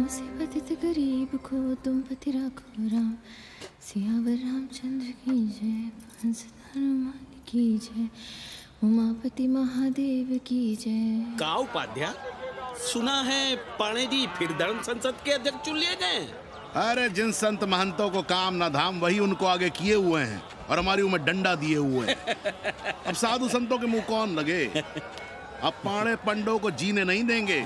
से पतित गरीब को तुम पति राखो राम। सियावर रामचंद्र की जय, हंस हनुमान की जय, उमापति महादेव की जय। का उपाध्याय, सुना है पाणे जी फिर धर्म संसद के अध्यक्ष चुन लिए गए। अरे जिन संत महंतों को काम ना धाम वही उनको आगे किए हुए हैं और हमारी उम्र डंडा दिए हुए हैं। अब साधु संतों के मुंह कौन लगे। अब पाणे पंडों को जीने नहीं देंगे।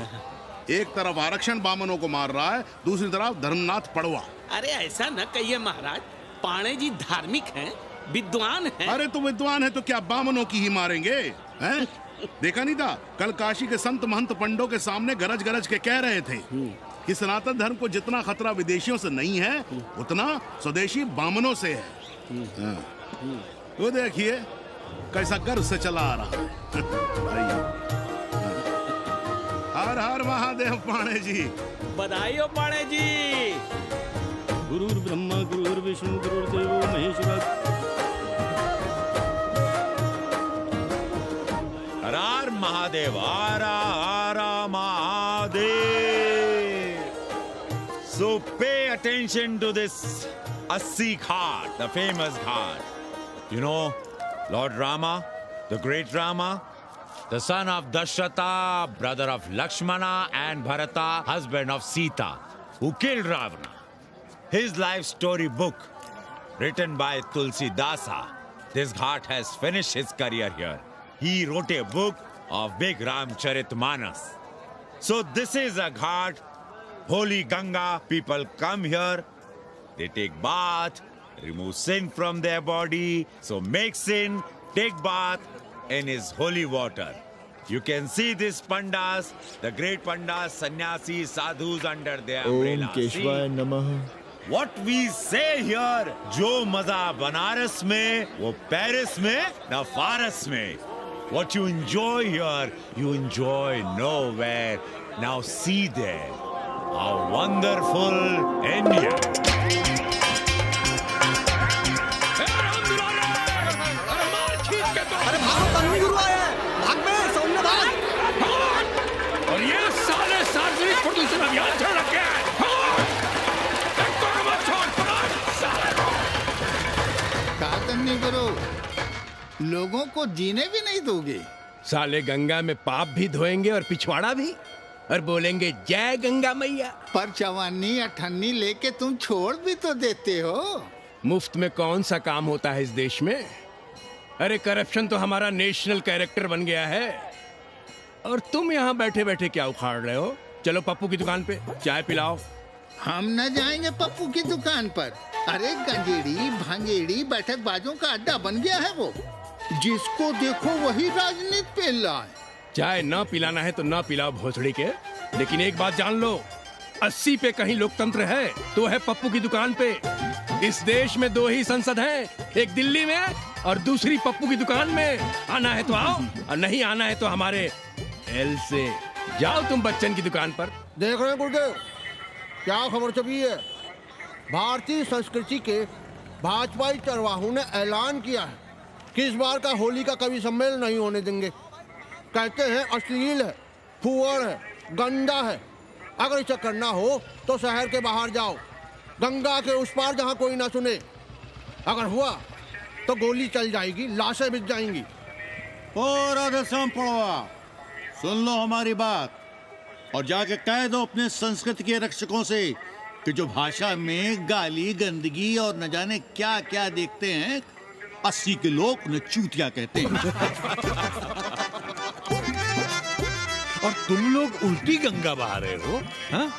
एक तरफ आरक्षण बामनों को मार रहा है, दूसरी तरफ धर्मनाथ पड़वा। अरे ऐसा न कहिए महाराज, पाणे जी धार्मिक हैं, विद्वान हैं। अरे तो विद्वान है तो क्या बामनों की ही मारेंगे हैं? देखा नहीं था कल काशी के संत महंत पंडों के सामने गरज गरज के कह रहे थे कि सनातन धर्म को जितना खतरा विदेशियों से नहीं है उतना स्वदेशी बामनों से है। वो देखिए कैसा गर्व से चला आ रहा। हर हर महादेव पाणे जी। बधाई हो पाणे जी। गुरुर् ब्रह्मा गुरुर्विष्णु गुरुर्देवो महेश्वरः। हर हर महादेव, हर हर Mahadev. So pay attention to this Assi Ghat, the famous ghat. You know, Lord Rama, the great Rama, the son of Dasharatha, brother of Lakshmana, and Bharata, husband of Sita, who killed Ravana. His life story book, written by Tulsi Dasa. This ghat has finished his career here. He wrote a book of Big Ramcharitmanas. So this is a ghat, holy Ganga. People come here, they take bath, remove sin from their body. So make sin, take bath in his holy water. You can see these pandas, the great pandas, sannyasis, sadhus under their umbrella. Om Keshwaya Namah. What we say here, जो मजा बनारस में, वो Paris में, ना फारस में. What you enjoy here, you enjoy nowhere. Now see there, our wonderful India. अरे भागो, तन्वी गुरु आया है। भाग बे, सौम्य भाग। और ये साले सार्वजनिक प्रदूषण अभियान चल रखे हैं। तन्वी गुरु, लोगों को जीने भी नहीं दोगे। साले गंगा में पाप भी धोएंगे और पिछवाड़ा भी, और बोलेंगे जय गंगा मैया। पर चवानी अठन्नी लेके तुम छोड़ भी तो देते हो। मुफ्त में कौन सा काम होता है इस देश में। अरे करप्शन तो हमारा नेशनल कैरेक्टर बन गया है। और तुम यहाँ बैठे बैठे क्या उखाड़ रहे हो। चलो पप्पू की दुकान पे चाय पिलाओ। हम न जाएंगे पप्पू की दुकान पर। अरे गंजेड़ी भांगेड़ी बैठक बाजों का अड्डा बन गया है वो। जिसको देखो वही राजनीति पे लाए। चाय न पिलाना है तो न पिलाओ भोसड़ी के, लेकिन एक बात जान लो, 80 पे कहीं लोकतंत्र है तो है पप्पू की दुकान पे। इस देश में 2 ही संसद हैं, एक दिल्ली में और दूसरी पप्पू की दुकान में। आना है तो आओ और नहीं आना है तो हमारे एल से जाओ तुम बच्चन की दुकान पर। देख रहे हैं गुरुदेव, क्या खबर छपी है। भारतीय संस्कृति के भाजपाई चरवाहों ने ऐलान किया है कि इस बार का होली का कवि सम्मेलन नहीं होने देंगे। कहते हैं अश्लील है, फुअड़ है, गंदा है। अगर इसे करना हो तो शहर के बाहर जाओ, गंगा के उस पार जहाँ कोई ना सुने। अगर हुआ तो गोली चल जाएगी, लाशें बिक जाएंगी। ओ राधेश्याम पड़वा, सुन लो हमारी बात और जाके कह दो अपने संस्कृति के रक्षकों से कि जो भाषा में गाली गंदगी और न जाने क्या क्या देखते हैं, 80 के लोग उन्हें चूतिया कहते हैं। और तुम लोग उल्टी गंगा बहा रहे हो, हाँ?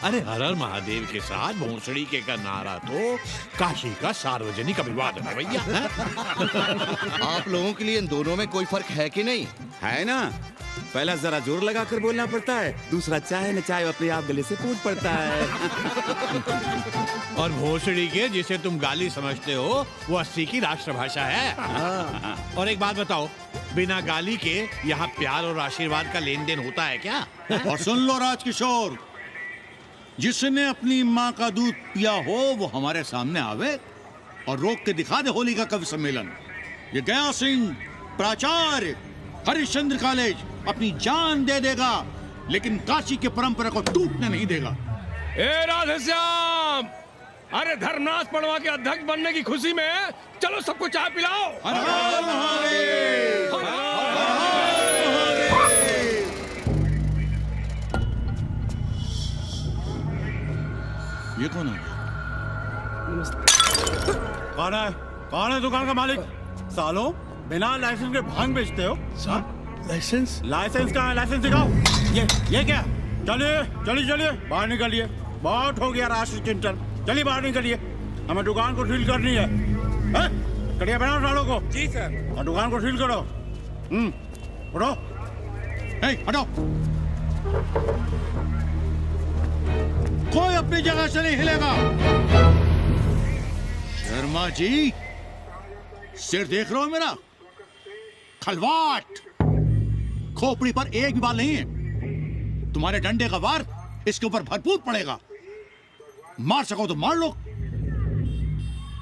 अरे हर हर महादेव के साथ भोसड़ी के का नारा तो काशी का सार्वजनिक अभिवादन है भैया। आप लोगों के लिए इन दोनों में कोई फर्क है कि नहीं? है ना। पहला जरा जोर लगा कर बोलना पड़ता है, दूसरा चाहे न चाहे अपने आप गले से फूट पड़ता है। और भोसड़ी के जिसे तुम गाली समझते हो वो 80 की राष्ट्रभाषा है। और एक बात बताओ, बिना गाली के यहाँ प्यार और आशीर्वाद का लेन देन होता है क्या? और सुन लो राजकिशोर, जिसने अपनी माँ का दूध पिया हो वो हमारे सामने आवे और रोक के दिखा दे होली का कवि सम्मेलन। ये गया सिंह प्राचार्य हरिश्चंद्र कॉलेज अपनी जान दे देगा, लेकिन काशी के परंपरा को टूटने नहीं देगा। ए राधेश्याम, अरे धर्मनाथ पड़वा के अध्यक्ष बनने की खुशी में चलो सबको चाय पिलाओ। ये कौन है? कौन है दुकान का मालिक? सालों बिना लाइसेंस के भांग बेचते हो? लाइसेंस? लाइसेंस कहाँ है? लाइसेंस दिखाओ। ये क्या? चलिए चलिए चलिए बाहर निकलिए। बहुत हो गया राष्ट्रीय चिंतन। चलिए बाहर निकलिए, हमें दुकान को सील करनी है। कड़िया बनाओ सालों को। जी सर। और दुकान को सील करो। उठो, हटो। कोई अपनी जगह से नहीं हिलेगा। शर्मा जी, सिर देख रहे हो मेरा? खलवाट, खोपड़ी पर एक भी बाल नहीं है। तुम्हारे डंडे का वार इसके ऊपर भरपूर पड़ेगा। मार सको तो मार लो,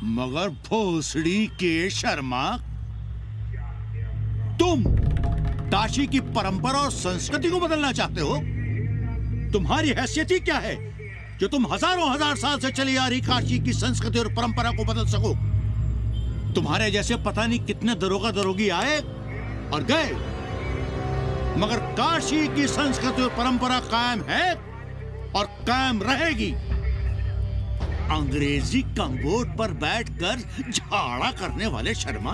मगर भोसड़ी के शर्मा, तुम काशी की परंपरा और संस्कृति को बदलना चाहते हो? तुम्हारी हैसियत ही क्या है जो तुम हजारों हजार साल से चली आ रही काशी की संस्कृति और परंपरा को बदल सको? तुम्हारे जैसे पता नहीं कितने दरोगा दरोगी आए और गए, मगर काशी की संस्कृति और परंपरा कायम है और कायम रहेगी। अंग्रेजी कंबोर्ड पर बैठकर झाड़ा करने वाले शर्मा,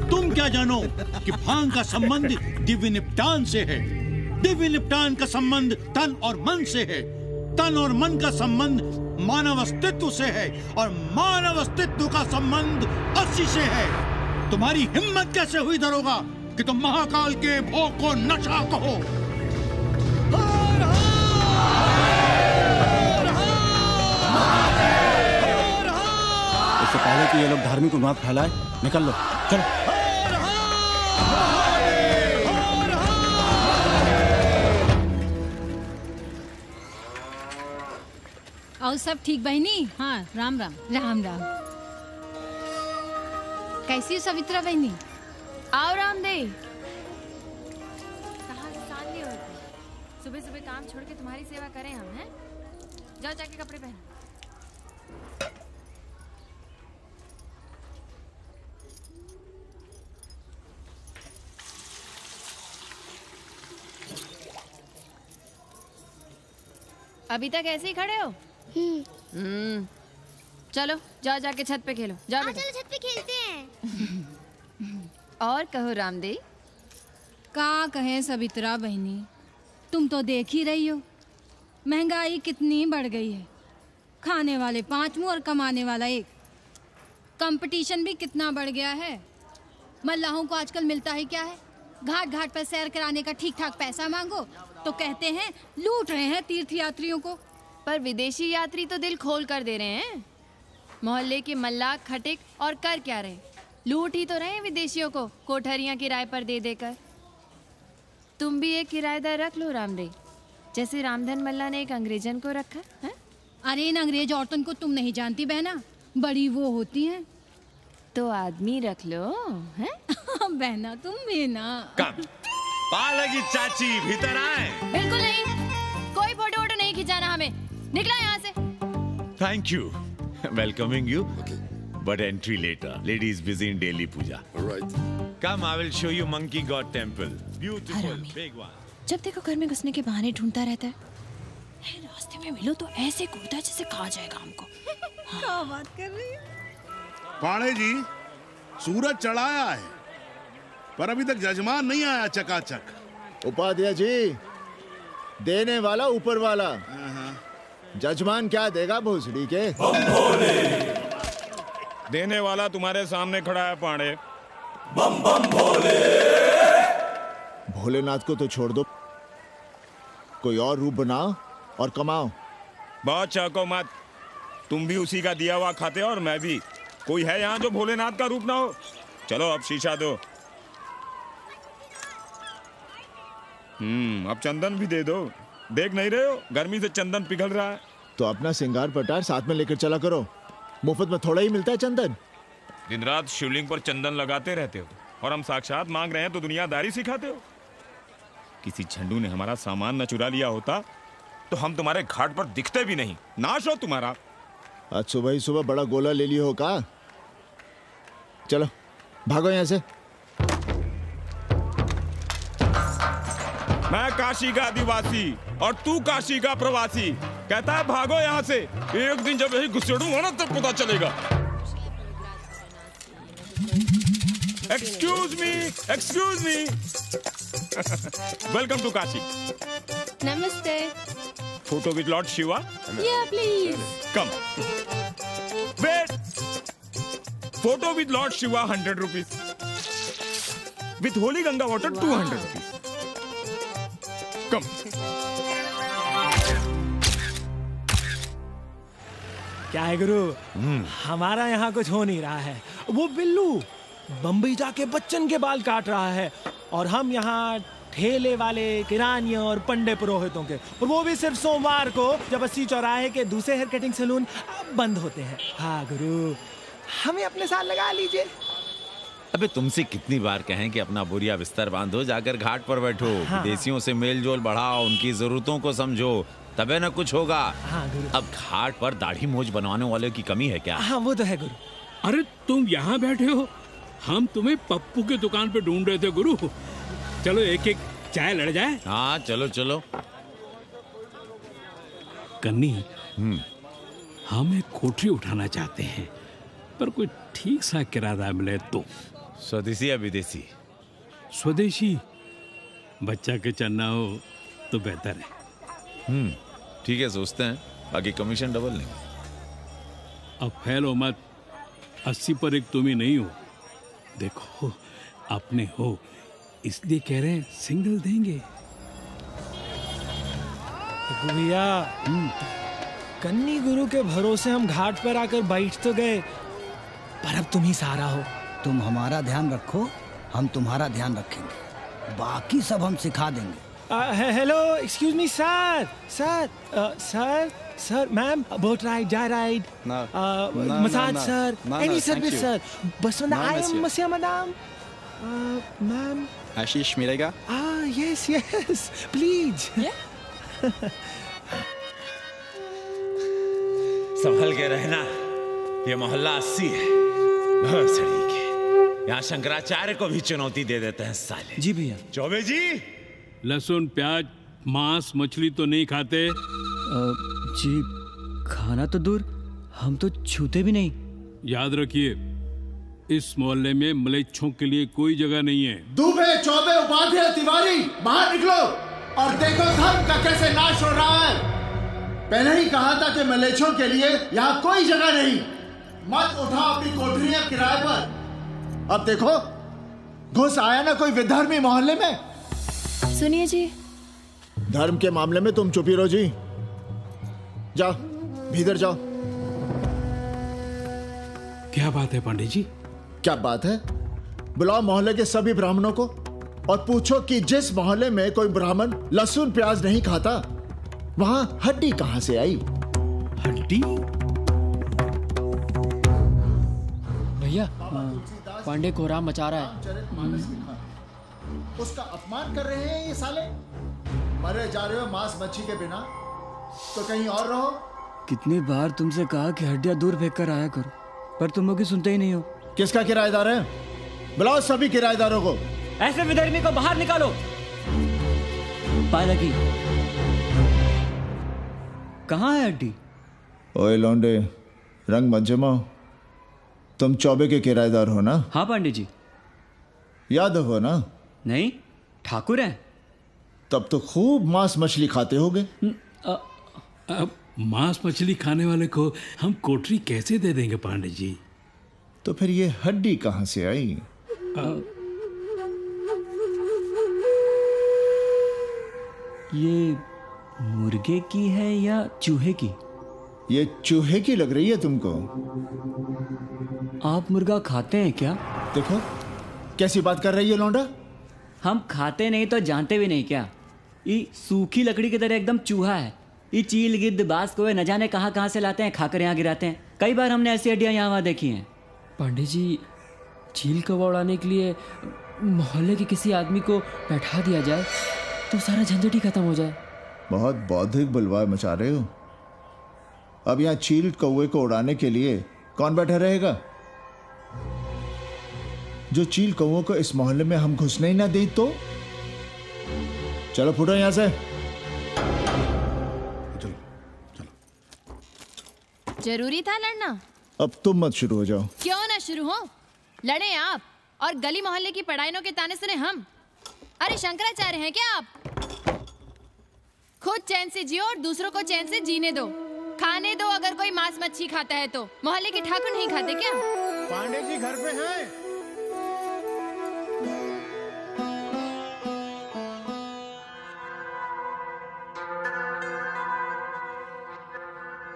तुम क्या जानो कि भांग का संबंध दिव्य निपटान से है। दिव्य निपटान का संबंध तन और मन से है। तन और मन का संबंध मानव अस्तित्व से है और मानव अस्तित्व का संबंध अस्सी से है। तुम्हारी हिम्मत कैसे हुई दरोगा कि तुम महाकाल के भोग को नशा कहो? इससे पहले कि ये लोग धार्मिक उन्माद फैलाए, निकल लो, चलो। और सब ठीक बहनी? हाँ, राम राम। राम राम। कैसी हो सवित्रा बहनी? आओ रामदेव। कहाँ साल लिए हो? सुबह सुबह काम छोड़ के तुम्हारी सेवा करें हम, हैं? जाओ जाके कपड़े पहनो। अभी तक ऐसे ही खड़े हो? चलो जाओ जाके छत पे खेलो। जाओ बेटा। चलो छत पे खेलते हैं। और कहो रामदेव। का कहे सवित्रा बहनी, तुम तो देख ही रही हो महंगाई कितनी बढ़ गई है। खाने वाले 5 मुंह और कमाने वाला 1। कंपटीशन भी कितना बढ़ गया है। मल्लाहों को आजकल मिलता ही क्या है? घाट घाट पर सैर कराने का ठीक ठाक पैसा मांगो तो कहते हैं लूट रहे हैं तीर्थ यात्रियों को। पर विदेशी यात्री तो दिल खोल कर दे रहे हैं। मोहल्ले के मल्लाह खटिक और कर क्या रहे? लूट ही तो रहे हैं विदेशियों को कोठरियां किराए पर दे देकर। तुम भी एक किराएदार रख लो रामदेव, जैसे रामधन मल्ला ने एक अंग्रेजन को रखा है। अरे इन अंग्रेज औरतों को तुम नहीं जानती बहना, बड़ी वो होती हैं। तो आदमी रख लो, हैं? बहना तुम भी ना। पालकी चाची भीतर आए। बिल्कुल नहीं, कोई फोटो वोटो नहीं खिंचाना हमें। निकला यहाँ से। Thank you. Welcoming you. But entry later. Ladies busy in daily puja. All right. Come, I will show you Monkey God Temple. Beautiful, big one. जब देखो घर में घुसने के बहाने ढूंढता रहता है। रास्ते में मिलो तो ऐसे कूदता जैसे खा जाएगा हमको। क्या बात कर रही है? पाड़े जी, सूरज चढ़ाया है पर अभी तक जजमान नहीं आया चकाचक। उपाध्याय जी, देने वाला ऊपर वाला। जजमान क्या देगा भोसड़ी के? देने वाला तुम्हारे सामने खड़ा है पांडे। बम बम भोले। भोलेनाथ को तो छोड़ दो, कोई और रूप बनाओ और कमाओ। बहुत चाको मत, तुम भी उसी का दिया हुआ खाते हो और मैं भी। कोई है यहाँ जो भोलेनाथ का रूप ना हो? चलो अब शीशा दो। अब चंदन भी दे दो। देख नहीं रहे हो गर्मी से चंदन पिघल रहा है। तो अपना सिंगार पटार साथ में लेकर चला करो, मुफ्त में थोड़ा ही मिलता है चंदन। दिन रात शिवलिंग पर चंदन लगाते रहते हो और हम साक्षात मांग रहे हैं तो दुनियादारी सिखाते हो। किसी झंडू ने हमारा सामान न चुरा लिया होता तो हम तुम्हारे घाट पर दिखते भी नहीं। नाश हो तुम्हारा। आज सुबह ही सुबह बड़ा गोला ले लियो हो का? चलो भागो यहाँ से। मैं काशी का आदिवासी और तू काशी का प्रवासी। कहता है भागो यहाँ से। एक दिन जब यही घुसेड़ूंगा ना तब पता चलेगा। Excuse me welcome to Kashi. नमस्ते। Photo with lord Shiva. Yeah, please. Come wait. Photo with lord Shiva 100 rupees. With holy Ganga water 200 rupees. Come. क्या है गुरु, हमारा यहाँ कुछ हो नहीं रहा है। वो बिल्लू बम्बई जाके बच्चन के बाल काट रहा है और हम यहाँ ठेले वाले, किरानियों और पंडे पुरोहितों के, और वो भी सिर्फ सोमवार को, जब 80 चौराहे के दूसरे हेयर कटिंग सैलून बंद होते हैं। हाँ गुरु, हमें अपने साथ लगा लीजिए। अबे तुमसे कितनी बार कहें कि अपना बोरिया बिस्तर बांधो, जाकर घाट पर बैठो। हाँ। विदेशियों से मेल जोल बढ़ाओ, उनकी जरूरतों को समझो, तबे न कुछ होगा। हाँ गुरु। अब घाट पर दाढ़ी मूछ बनवाने वाले की कमी है क्या? हाँ वो तो है गुरु। अरे तुम यहाँ बैठे हो, हम तुम्हें पप्पू की दुकान पे ढूंढ रहे थे गुरु। चलो एक एक चाय लड़ जाए। हाँ चलो चलो। कन्नी, हम एक कोठरी उठाना चाहते हैं, पर कोई ठीक सा किराया मिले तो। स्वदेशी या विदेशी? स्वदेशी। बच्चा के चन्ना हो तो बेहतर है। ठीक है, सोचते हैं, बाकी कमीशन डबल लेंगे। अब फैलो मत, 80 पर एक तुम ही नहीं हो। देखो अपने हो, इसलिए कह रहे हैं सिंगल देंगे। भैया, कन्नी गुरु के भरोसे हम घाट पर आकर बैठ तो गए, पर अब तुम ही सहारा हो। तुम हमारा ध्यान रखो, हम तुम्हारा ध्यान रखेंगे, बाकी सब हम सिखा देंगे। Hello, excuse me sir, sir, ma'am, boat ride, जा ride, massage sir, any service sir, बस आई एम मसिया मैडम, मैम। आशीष मिलेगा? Yes, please. संभल के रहना, ये मोहल्ला 80 है, भोसड़ी के। यहाँ शंकराचार्य को भी चुनौती दे देते हैं साले। जी भैया। चौबे जी, लहसुन, प्याज, मांस, मछली तो नहीं खाते? जी, खाना तो दूर, हम तो छूते भी नहीं। याद रखिए, इस मोहल्ले में मलेच्छों के लिए कोई जगह नहीं है। दुबे, चौबे, उपाध्याय, तिवारी, बाहर निकलो और देखो धर्म का कैसे नाश हो रहा है। पहले ही कहा था कि मलेच्छों के लिए यहाँ कोई जगह नहीं। मत उठाओ अपनी कोठरियां किराए पर। अब देखो, घुस आया ना कोई विधर्मी मोहल्ले में। सुनिए जी, धर्म के मामले में तुम चुप ही रहो जी। जाओ, भीतर जाओ। क्या बात है पांडे जी? क्या बात है? बुलाओ मोहल्ले के सभी ब्राह्मणों को और पूछो कि जिस मोहल्ले में कोई ब्राह्मण लहसुन प्याज नहीं खाता, वहां हड्डी कहां से आई? हड्डी? भैया, पांडे कोहराम मचा रहा है। उसका अपमान कर रहे हैं ये साले। मरे जा रहे हो मांस मच्छी के बिना, तो कहीं और रहो। कितनी बार तुमसे कहा कि हड्डियां दूर फेंक कर आया करो, पर तुम लोग सुनते ही नहीं हो। किसका किराएदार है? बुलाओ सभी किराएदारों को। ऐसे विधर्मी को बाहर निकालो। पालकी, कहाँ है हड्डी? ओए लौंडे, रंग मत जमाओ। तुम चौबे के किराएदार हो ना? हाँ पांडे जी। यादव हो ना? नहीं, ठाकुर है। तब तो खूब मांस मछली खाते होगे। अब मांस मछली खाने वाले को हम कोठरी कैसे दे देंगे पांडे जी? तो फिर ये हड्डी कहां से आई? ये मुर्गे की है या चूहे की? ये चूहे की लग रही है तुमको। आप मुर्गा खाते हैं क्या? देखो कैसी बात कर रही है लौंडा। हम खाते नहीं तो जानते भी नहीं क्या? ये सूखी लकड़ी की तरह एकदम चूहा है। ये चील, गिद्ध, बाज को न जाने कहाँ से लाते हैं, खाकर यहाँ गिराते हैं। कई बार हमने ऐसी हड्डियाँ यहाँ वहाँ देखी हैं। पांडे जी, चील को उड़ाने के लिए मोहल्ले के किसी आदमी को बैठा दिया जाए तो सारा झंझट ही खत्म हो जाए। बहुत बौद्धिक बुलवाए मचा रहे हो। अब यहाँ चील कौवे को उड़ाने के लिए कौन बैठा रहेगा? जो चील कौवों को इस मोहल्ले में हम घुसने ही ना दें तो? चलो फुटो यहां से। जरूरी था लड़ना? अब तुम मत शुरू हो जाओ। क्यों ना शुरू हो? लड़े आप और गली मोहल्ले की पढ़ाइयों के ताने सुने हम। अरे शंकराचार्य हैं क्या आप? खुद चैन से जियो और दूसरों को चैन से जीने दो। खाने दो अगर कोई मांस मच्छी खाता है तो। मोहल्ले के ठाकुर नहीं खाते क्या? पांडे जी घर पे हैं?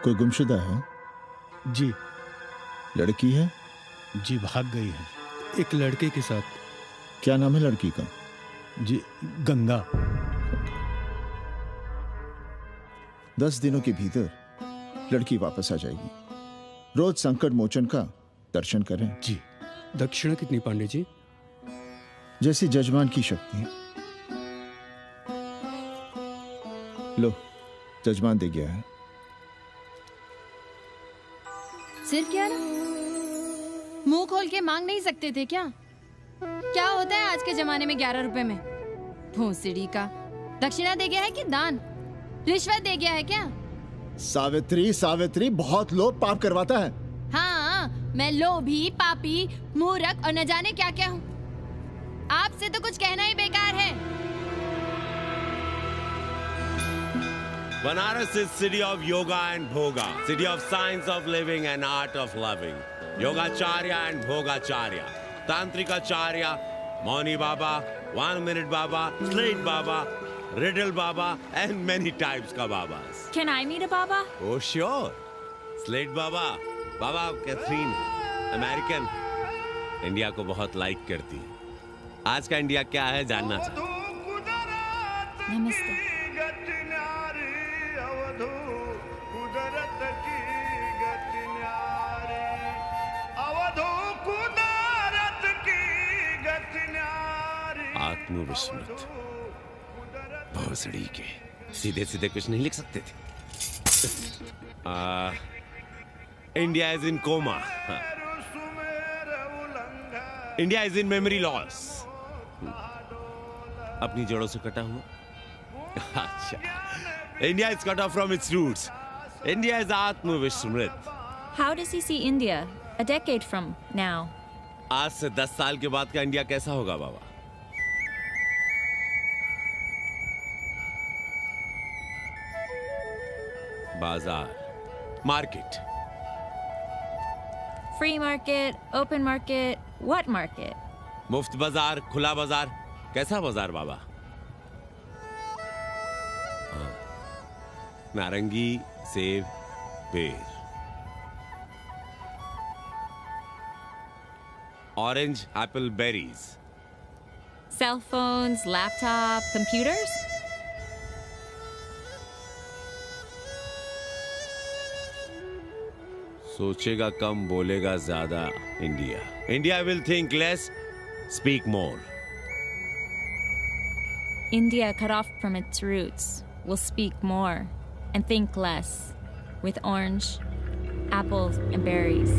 कोई गुमशुदा है? जी। लड़की है? जी भाग गई है एक लड़के के साथ। क्या नाम है लड़की का? जी गंगा। 10 दिनों के भीतर लड़की वापस आ जाएगी। रोज संकट मोचन का दर्शन करें। जी। दक्षिणा कितनी पांडे जी? जैसी जजमान की शक्ति। लो, जजमान दे गया है। सिर्फ क्या ना? मुंह खोल के मांग नहीं सकते थे क्या? क्या होता है आज के जमाने में 11 रुपए में? भोंसड़ी का। दक्षिणा दे गया है कि दान? रिश्वत दे गया है क्या? सावित्री, सावित्री बहुत लोभ पाप करवाता है। हाँ, मैं लोभी, पापी, मूर्ख और न जाने क्या क्या हूँ। आपसे तो कुछ कहना ही बेकार है। Banaras is city of yoga and bhoga, city of science of living and art of loving. Yogacharya and Bhogacharya, Tantrikacharya, Mauni Baba, 1 Minute Baba, Slate Baba, Riddle Baba, and many types ka Babas. Can I meet a Baba? Oh sure, Slate Baba, Baba Catherine, American, India को बहुत like करती है। आज का India क्या है जानना चाहती हूँ। नमस्ते। आत्मविस्मृत भोसड़ी के सीधे सीधे कुछ नहीं लिख सकते थे। India is in coma. India is in memory loss. अपनी जड़ों से कटा हुआ। अच्छा, India is cut off from its roots. India is आत्मविस्मृत। How does he see India a decade from now? आज से 10 साल के बाद का इंडिया कैसा होगा बाबा? बाजार, market. Free market, open market, what market? मुफ्त बाजार, खुला बाजार, कैसा बाजार बाबा? नारंगी, सेब, बेर। Orange, apple, berries. Cell phones, laptop, computers? सोचेगा कम, बोलेगा ज्यादा India. India will think less, speak more. India, cut off from its roots, will speak more and think less, with orange, apples, and berries.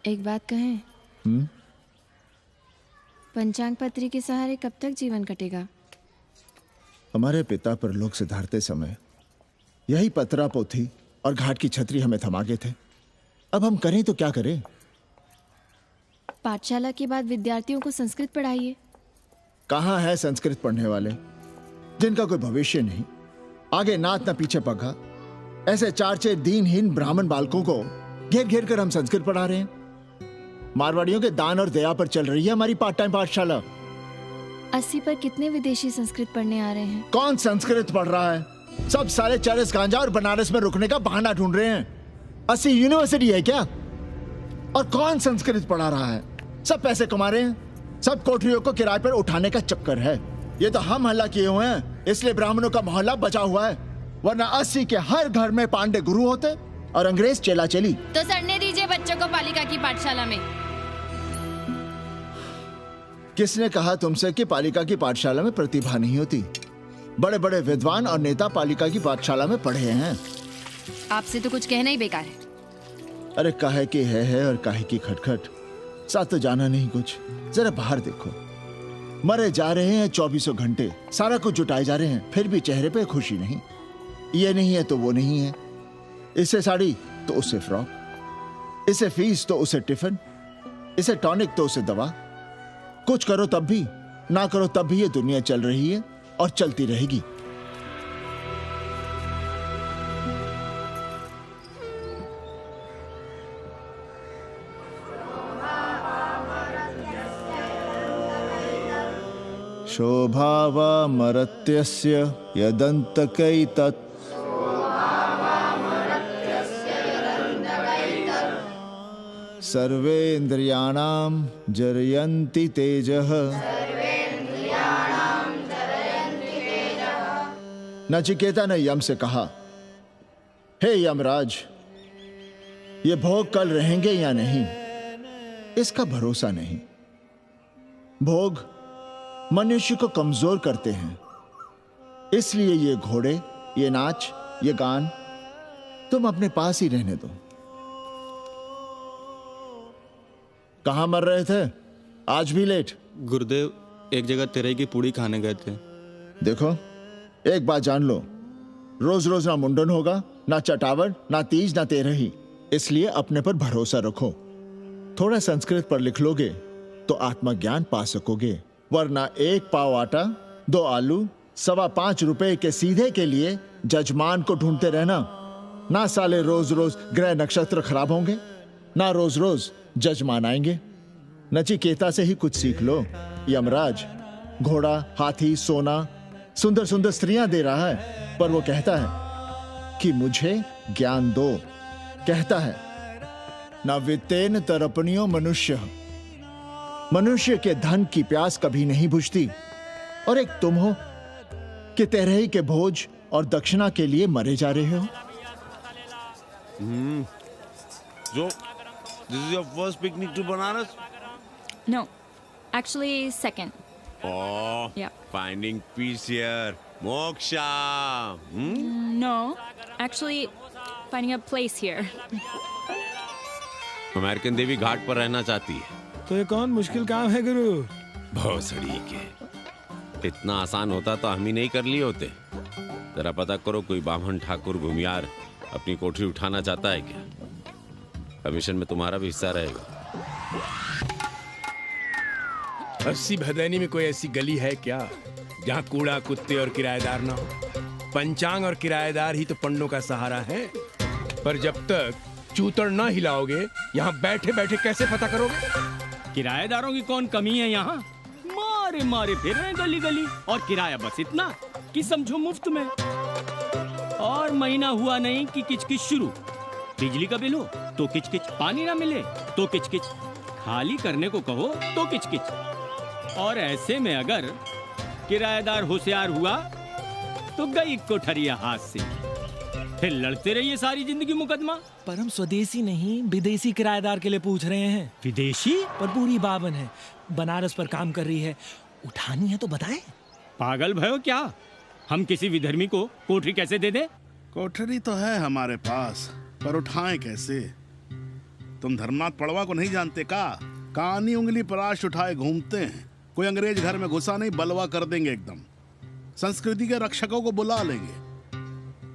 एक बात कहें? पंचांग पत्री के सहारे कब तक जीवन कटेगा? हमारे पिता परलोक से धारते समय यही पतरा पोथी और घाट की छतरी हमें थमा गए थे। अब हम करें तो क्या करें? पाठशाला के बाद विद्यार्थियों को संस्कृत पढ़ाइए। कहाँ है संस्कृत पढ़ने वाले जिनका कोई भविष्य नहीं, आगे नात न पीछे पगा। ऐसे 4 दीनहीन ब्राह्मण बालकों को घेर घेर कर हम संस्कृत पढ़ा रहे हैं। मारवाड़ियों के दान और दया पर चल रही है हमारी पार्ट टाइम पाठशाला। 80 पर कितने विदेशी संस्कृत पढ़ने आ रहे हैं? कौन संस्कृत पढ़ रहा है? सब सारे चरस गांजा और बनारस में रुकने का बहाना ढूंढ रहे हैं। 80 यूनिवर्सिटी है क्या? और कौन संस्कृत पढ़ा रहा है? सब पैसे कमा रहे हैं। सब कोठरियों को किराए पर उठाने का चक्कर है। ये तो हम हल्ला किए हुए हैं, इसलिए ब्राह्मणों का मोहल्ला बचा हुआ है। वरना 80 के हर घर में पांडे गुरु होते और अंग्रेज चेला चेली। तो सड़ने दीजिए बच्चों को पालिका की पाठशाला में। किसने कहा तुमसे कि पालिका की पाठशाला में प्रतिभा नहीं होती? बड़े बड़े विद्वान और नेता पालिका की पाठशाला में पढ़े हैं। आपसे तो कुछ कहना ही बेकार है। अरे काहे की है और काहे की खटखट, साथ तो जाना नहीं कुछ। जरा बाहर देखो, मरे जा रहे हैं 24 घंटे, सारा कुछ जुटाए जा रहे हैं, फिर भी चेहरे पे खुशी नहीं। ये नहीं है तो वो नहीं है, इसे साड़ी तो उसे फ्रॉक, इसे फीस तो उसे टिफिन, इसे टॉनिक तो उसे दवा। कुछ करो तब भी, ना करो तब भी ये दुनिया चल रही है और चलती रहेगी। शोभावामरत्यस्य यदन्तकैतत् सर्वेन्द्रियाणां जरयन्ति तेजः। नचिकेता ने यम से कहा, हे यमराज, ये भोग कल रहेंगे या नहीं, इसका भरोसा नहीं। भोग मनुष्य को कमजोर करते हैं, इसलिए ये घोड़े, ये नाच, ये गान तुम अपने पास ही रहने दो। कहां मर रहे थे? आज भी लेट? गुरुदेव, एक जगह तेरई की पूड़ी खाने गए थे। देखो, एक बात जान लो, रोज रोज ना मुंडन होगा, ना चटावड़, ना तीज, ना तेरही। इसलिए अपने पर भरोसा रखो। थोड़ा संस्कृत पर लिख लोगे तो आत्मज्ञान पा सकोगे, वरना 1 पाव आटा, 2 आलू, 5.25 रुपए के सीधे के लिए जजमान को ढूंढते रहना। ना साले रोज रोज ग्रह नक्षत्र खराब होंगे, ना रोज रोज जजमान आएंगे। नचिकेता से ही कुछ सीख लो। यमराज घोड़ा, हाथी, सोना, सुंदर सुंदर स्त्रियां दे रहा है, पर वो कहता है कि मुझे ज्ञान दो। कहता है, न वित्तेन तरपणियो मनुष्य, मनुष्य के धन की प्यास कभी नहीं बुझती। और एक तुम हो कि तेरही के भोज और दक्षिणा के लिए मरे जा रहे हो। So, this is your first picnic to Banaras? No, actually second. Oh, Yeah. finding peace here. Moksha. No, actually finding a place here. American देवी घाट पर रहना चाहती है। तो ये कौन मुश्किल काम है गुरु? भोसड़ी के, इतना आसान होता तो हम ही नहीं कर लिए होते। जरा पता करो, कोई बामन ठाकुर भूमियार अपनी कोठरी उठाना चाहता है क्या? कमीशन में तुम्हारा भी हिस्सा रहेगा। 80 भदैनी में कोई ऐसी गली है क्या जहाँ कूड़ा, कुत्ते और किराएदार ना हो? पंचांग और किराएदार ही तो पंडों का सहारा है। पर जब तक चूतड़ ना हिलाओगे, यहाँ बैठे बैठे कैसे पता करोगे? किराएदारों की कौन कमी है यहाँ? मारे मारे फिर रहे गली गली, और किराया बस इतना कि समझो मुफ्त में। और महीना हुआ नहीं कि किचकिच शुरू। बिजली का बिल हो तो किचकिच, पानी ना मिले तो किचकिच, खाली करने को कहो तो किचकिच। और ऐसे में अगर किराएदार होशियार हुआ तो गई कोठरिया हाथ से, फिर लड़ते रहिए सारी जिंदगी मुकदमा। पर हम स्वदेशी नहीं, विदेशी किराएदार के लिए पूछ रहे हैं। विदेशी? पर पूरी बावन है, बनारस पर काम कर रही है, उठानी है तो बताएं। पागल भयो क्या? हम किसी विधर्मी को कोठरी कैसे दे दे? कोठरी तो है हमारे पास, पर उठाएं कैसे? तुम धर्मनाथ पड़वा को नहीं जानते का? कानी उंगली पराश उठाए घूमते हैं। कोई अंग्रेज घर में घुसा नहीं, बलवा कर देंगे एकदम। संस्कृति के रक्षकों को बुला लेंगे,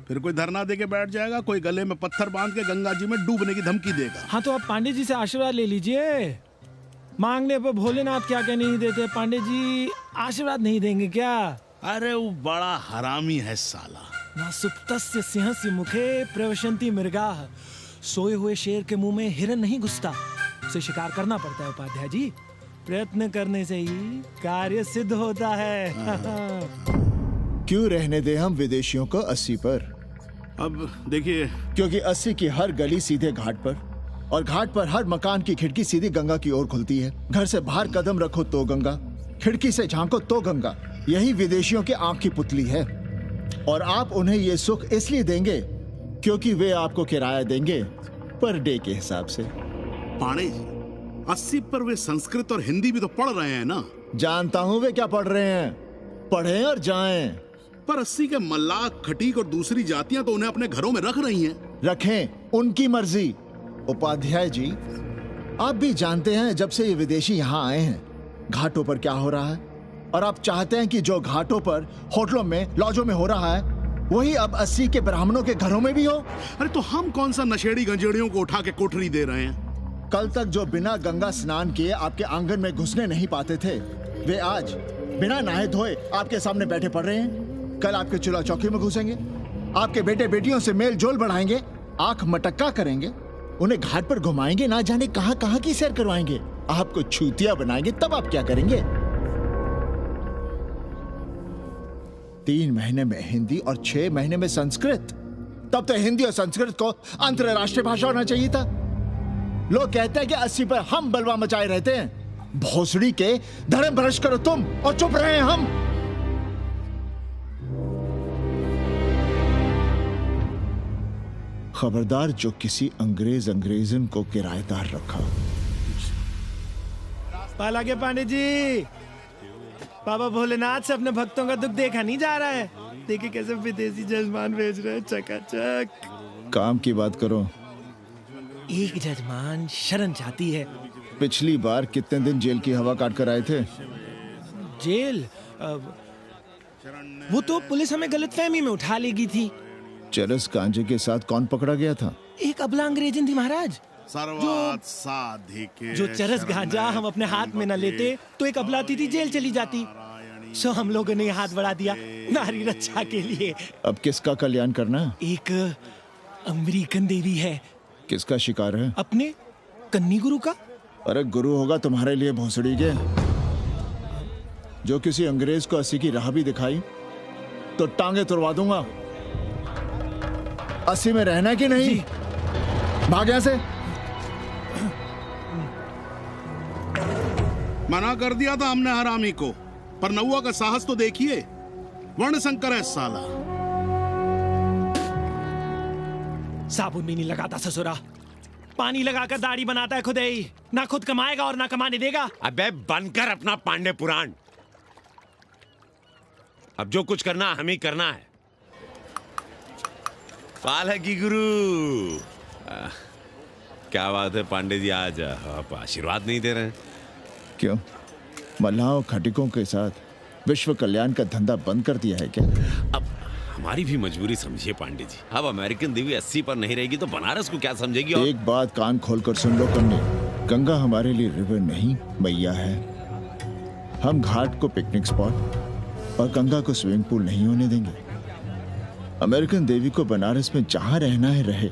फिर कोई धरना दे के बैठ जाएगा, कोई गले में पत्थर बांध के गंगा जी में डूबने की धमकी देगा। हाँ तो आप पांडे जी से आशीर्वाद ले लीजिए। मांगने पर भोलेनाथ क्या क्या नहीं देते, पांडे जी आशीर्वाद नहीं देंगे क्या? अरे वो बड़ा हरामी है साला। ना सुप्तस्य सिंहस्य मुखे प्रवशन्ति मृगाः, सोए हुए शेर के मुंह में हिरन नहीं घुसता। उसे शिकार करना पड़ता है उपाध्याय जी, प्रयत्न करने से ही कार्य सिद्ध होता है। क्यों रहने दे हम विदेशियों को 80 पर? अब देखिए, क्योंकि 80 की हर गली सीधे घाट पर, और घाट पर हर मकान की खिड़की सीधी गंगा की ओर खुलती है। घर से बाहर कदम रखो तो गंगा, खिड़की से झांको तो गंगा। यही विदेशियों की आंख की पुतली है। और आप उन्हें ये सुख इसलिए देंगे क्योंकि वे आपको किराया देंगे पर डे के हिसाब से। पांडे जी, 80 पर वे संस्कृत और हिंदी भी तो पढ़ रहे हैं ना? जानता हूं वे क्या पढ़ रहे हैं, पढ़ें और जाएं। पर 80 के मल्लाक, खटीक और दूसरी जातियां तो उन्हें अपने घरों में रख रही हैं। रखें, उनकी मर्जी। उपाध्याय जी, आप भी जानते हैं जब से ये विदेशी यहाँ आए हैं घाटों पर क्या हो रहा है, और आप चाहते हैं कि जो घाटों पर, होटलों में, लॉजों में हो रहा है वही अब 80 के ब्राह्मणों के घरों में भी हो। अरे तो हम कौन सा नशेड़ी गंजेड़ियों को उठा के कोठरी दे रहे हैं? कल तक जो बिना गंगा स्नान किए आपके आंगन में घुसने नहीं पाते थे, वे आज बिना नहाए धोए आपके सामने बैठे पड़ रहे हैं। कल आपके चूल्हा चौकी में घुसेंगे, आपके बेटे बेटियों से मेल जोल बढ़ाएंगे, आंख मटक्का करेंगे, उन्हें घाट पर घुमाएंगे, ना जाने कहां कहां की सैर करवाएंगे, आपको छूतिया बनाएंगे। तब आप क्या करेंगे? 3 महीने में हिंदी और 6 महीने में संस्कृत। तब तो हिंदी और संस्कृत को अंतरराष्ट्रीय भाषा होना चाहिए था। लोग कहते हैं कि 80 पर हम बलवा मचाए रहते हैं। भोसड़ी के, धर्म भ्रष्ट करो तुम और चुप रहे हम। खबरदार जो किसी अंग्रेजन को किराएदार रखा। पाला के पांडे जी, बाबा भोलेनाथ से अपने भक्तों का दुख देखा नहीं जा रहा है। देखिए कैसे विदेशी जजमान भेज रहे हैं, चकाचक। काम की बात करो। एक जजमान शरण चाहती है। पिछली बार कितने दिन जेल की हवा काट कर आए थे? जेल? वो तो पुलिस हमें गलतफहमी में उठा लेगी थी। चरस गांजे के साथ कौन पकड़ा गया था? एक अबला अंग्रेजन थी महाराज। जो चरस गांजा हम अपने हाथ में न लेते तो एक अबलाती थी जेल चली जाती। सो हम लोगों ने हाथ बढ़ा दिया नारी रक्षा के लिए। अब किसका कल्याण करना? एक अमेरिकन देवी है। किसका शिकार है? अपने कन्नी गुरु का। अरे गुरु होगा तुम्हारे लिए भोसड़ी के। जो किसी अंग्रेज को 80 की राह भी दिखाई तो टांगे तुड़वा दूंगा। 80 में रहना कि नहीं? भाग यहां से। मना कर दिया था हमने हरामी को, पर नौआ का साहस तो देखिए। वर्ण संकर है साला। साबुन भी नहीं लगाता ससुरा, पानी लगाकर दाढ़ी बनाता है खुद ही। ना खुद कमाएगा और ना कमाने देगा। अबे बनकर अपना पांडे पुराण। अब जो कुछ करना हम ही करना है। पाला की गुरु। क्या बात है पांडे जी, आज आप आशीर्वाद नहीं दे रहे हैं? क्यों, मल्लाहों खटिकों के साथ विश्व कल्याण का धंधा बंद कर दिया है क्या? अब हमारी भी मजबूरी समझिए पांडे जी। अब अमेरिकन देवी 80 पर नहीं रहेगी तो बनारस को क्या समझेगी? और एक बात कान खोलकर सुन लो कन्नी, गंगा हमारे लिए रिवर नहीं मैया है। हम घाट को पिकनिक स्पॉट और गंगा को स्विमिंग पूल नहीं होने देंगे। अमेरिकन देवी को बनारस में जहां रहना है रहे।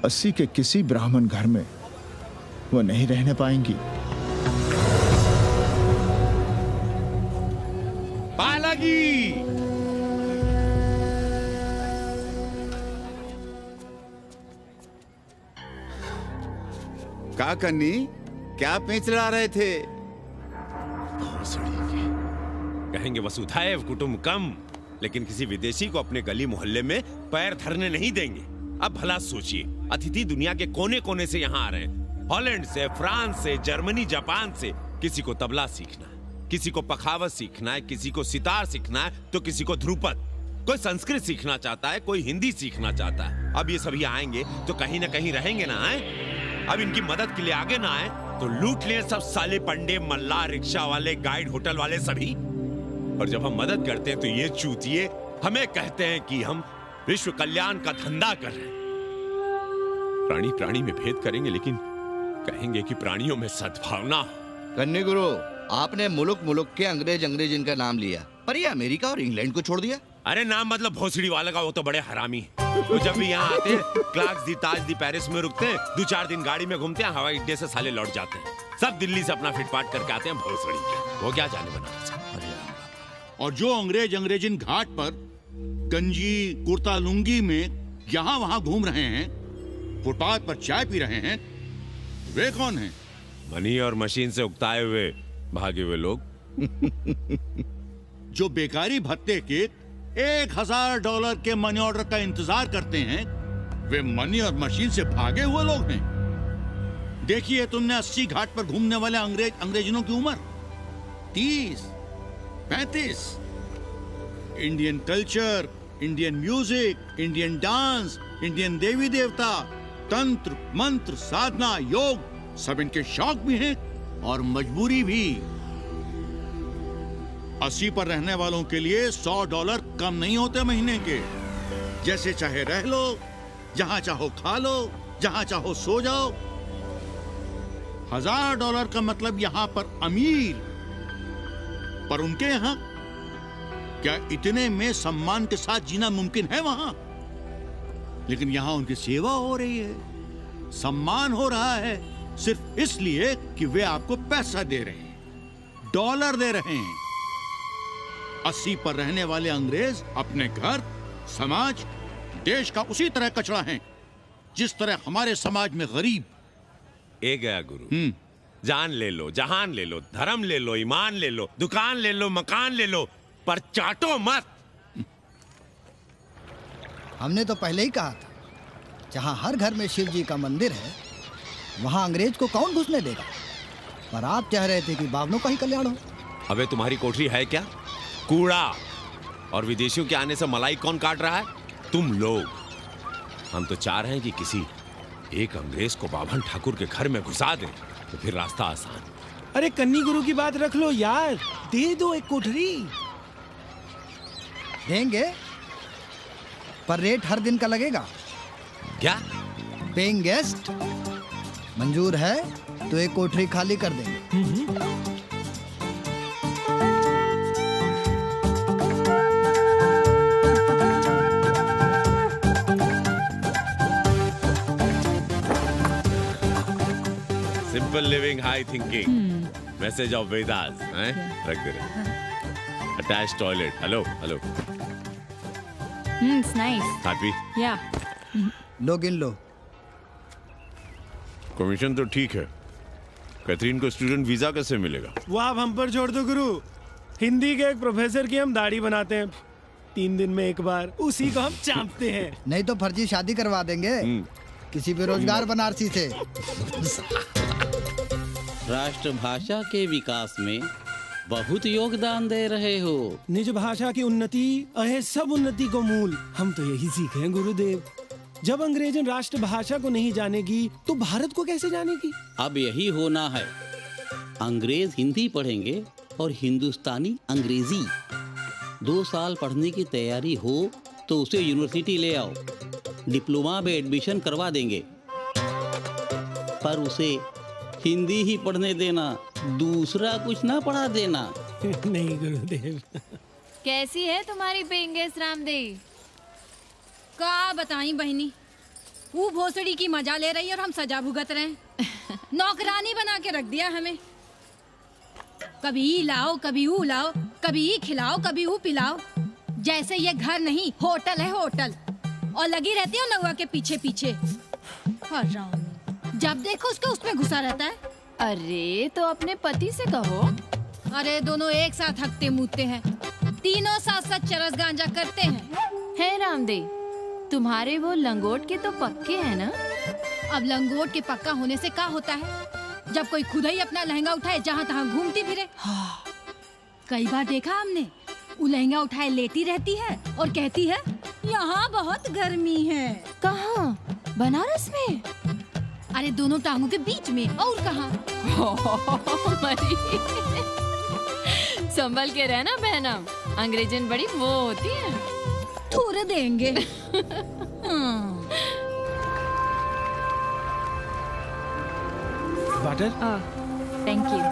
80 के किसी ब्राह्मण घर में वो नहीं रहने पाएंगी। पालागी। का कन्नी, क्या पेंच लड़ा रहे थे? कहेंगे वसुधैव कुटुंबकम, लेकिन किसी विदेशी को अपने गली मोहल्ले में पैर धरने नहीं देंगे। अब भला सोचिए, अतिथि दुनिया के कोने कोने से यहाँ आ रहे हैं। हॉलैंड से, फ्रांस से, जर्मनी, जापान से। किसी को तबला सीखना है, किसी को पखावत सीखना है, किसी को सितार सीखना है, तो किसी को ध्रुपद। कोई संस्कृत सीखना चाहता है, कोई हिंदी सीखना चाहता है। अब ये सभी आएंगे तो कहीं ना कहीं रहेंगे ना। आए अब इनकी मदद के लिए आगे ना आए तो लूट लिए सब साले पंडे, मल्ला, रिक्शा वाले, गाइड, होटल वाले सभी। और जब हम मदद करते हैं तो ये चूतिए हमें कहते हैं कि हम विश्व कल्याण का धंधा कर रहे हैं। प्राणी प्राणी में भेद करेंगे, लेकिन कहेंगे कि प्राणियों में सद्भावना। कन्नी गुरु, आपने मुल्क मुल्क के अंग्रेज इनका नाम लिया, पर ये अमेरिका और इंग्लैंड को छोड़ दिया। अरे नाम मतलब भोसड़ी वाले का, वो तो बड़े हरामी है। वो जब भी यहाँ आते हैं, क्लार्क्स दी, ताज दी, पेरिस में रुकते हैं, 2-4 दिन गाड़ी में घूमते हैं, हवाई अड्डे से साले लौट जाते हैं। सब दिल्ली से अपना फिटपाट करके आते हैं भोसड़ी के। वो क्या जाने बनारस। और जो अंग्रेजिन घाट पर गंजी, कुर्ता, लुंगी में यहाँ वहाँ घूम रहे हैं, फुटपाथ पर चाय पी रहे हैं, वे कौन हैं? मनी और मशीन से उकताए हुए भागे हुए लोग। जो बेकारी भत्ते के $1000 के मनी ऑर्डर का इंतजार करते हैं, वे मनी और मशीन से भागे हुए लोग हैं। देखिए तुमने 80 घाट पर घूमने वाले अंग्रेजनों की उम्र। 30, 35। Indian culture, Indian music, Indian dance, Indian देवी देवता, तंत्र मंत्र, साधना, योग, सब इनके शौक भी हैं और मजबूरी भी। 80 पर रहने वालों के लिए $100 कम नहीं होते महीने के। जैसे चाहे रह लो, जहां चाहो खा लो, जहां चाहो सो जाओ। $1000 का मतलब यहां पर अमीर, पर उनके यहां क्या इतने में सम्मान के साथ जीना मुमकिन है वहां? लेकिन यहां उनकी सेवा हो रही है, सम्मान हो रहा है, सिर्फ इसलिए कि वे आपको पैसा दे रहे हैं, डॉलर दे रहे हैं। 80 पर रहने वाले अंग्रेज अपने घर, समाज, देश का उसी तरह कचरा हैं, जिस तरह हमारे समाज में गरीब। ए गया गुरु, जान ले लो, जहान ले लो, धर्म ले लो, ईमान ले लो, दुकान ले लो, मकान ले लो, पर चाटो मत। हमने तो पहले ही कहा था, जहां हर घर में शिव जी का मंदिर है, वहां अंग्रेज को कौन घुसने देगा? पर आप चाह रहे थे कि बावनों का ही कल्याण हो। अबे तुम्हारी कोठरी है क्या? कूड़ा। और विदेशियों के आने से मलाई कौन काट रहा है? तुम लोग। हम तो चाह रहे हैं कि किसी एक अंग्रेज को बाभन ठाकुर के घर में घुसा दें, तो फिर रास्ता आसान। अरे कन्नी गुरु की बात रख लो यार, दे दो एक कोठरी। देंगे, पर रेट हर दिन का लगेगा। क्या? पेइंग गेस्ट मंजूर है तो एक कोठरी खाली कर देंगे। Simple living, high thinking, message of Vedas, हैं? रख दे रहे। Attach toilet. Hello hello. It's nice. Happy? Yeah. लो गिन लो। कमीशन तो ठीक है, कैथरीन को स्टूडेंट वीजा कैसे मिलेगा? वो आप हम पर छोड़ दो गुरु। हिंदी के एक प्रोफेसर की हम दाढ़ी बनाते हैं 3 दिन में एक बार, उसी को हम चापते हैं। नहीं तो फर्जी शादी करवा देंगे किसी बेरोजगार बनारसी से। राष्ट्रभाषा के विकास में बहुत योगदान दे रहे हो। निज भाषा की उन्नति अहे सब उन्नति को मूल। हम तो यही सीखे हैं गुरुदेव। जब अंग्रेजन राष्ट्रभाषा को नहीं जानेगी तो भारत को कैसे जानेगी? अब यही होना है। अंग्रेज हिंदी पढ़ेंगे और हिंदुस्तानी अंग्रेजी। 2 साल पढ़ने की तैयारी हो तो उसे यूनिवर्सिटी ले आओ, डिप्लोमा में एडमिशन करवा देंगे, पर उसे हिंदी ही पढ़ने देना, दूसरा कुछ ना पढ़ा देना। नहीं गुरुदेव। कैसी है तुम्हारी पेंगेस रामदेव? का बताई बहनी, वो भोसड़ी की मजा ले रही है और हम सजा भुगत रहे हैं। नौकरानी बना के रख दिया हमें। कभी ई लाओ, कभी ऊ लाओ, कभी ई खिलाओ, कभी ऊ पिलाओ। जैसे ये घर नहीं होटल है, होटल। और लगी रहती है नौवा के पीछे पीछे। जब देखो उसको उसमें घुसा रहता है। अरे तो अपने पति से कहो। अरे दोनों एक साथ हकते मूतते हैं, तीनों साथ साथ चरस गांजा करते हैं। है रामदेव, तुम्हारे वो लंगोट के तो पक्के हैं ना? अब लंगोट के पक्का होने से क्या होता है, जब कोई खुद ही अपना लहंगा उठाए जहाँ तहाँ घूमती फिरे। कई बार देखा हमने, वो लहंगा उठाए लेटी रहती है और कहती है यहाँ बहुत गर्मी है। कहाँ? बनारस में? अरे दोनों टांगों के बीच में। और कहाँ? संभल के रहना बहना, अंग्रेजन बड़ी वो होती है। थूर देंगे। वाटर? Thank you.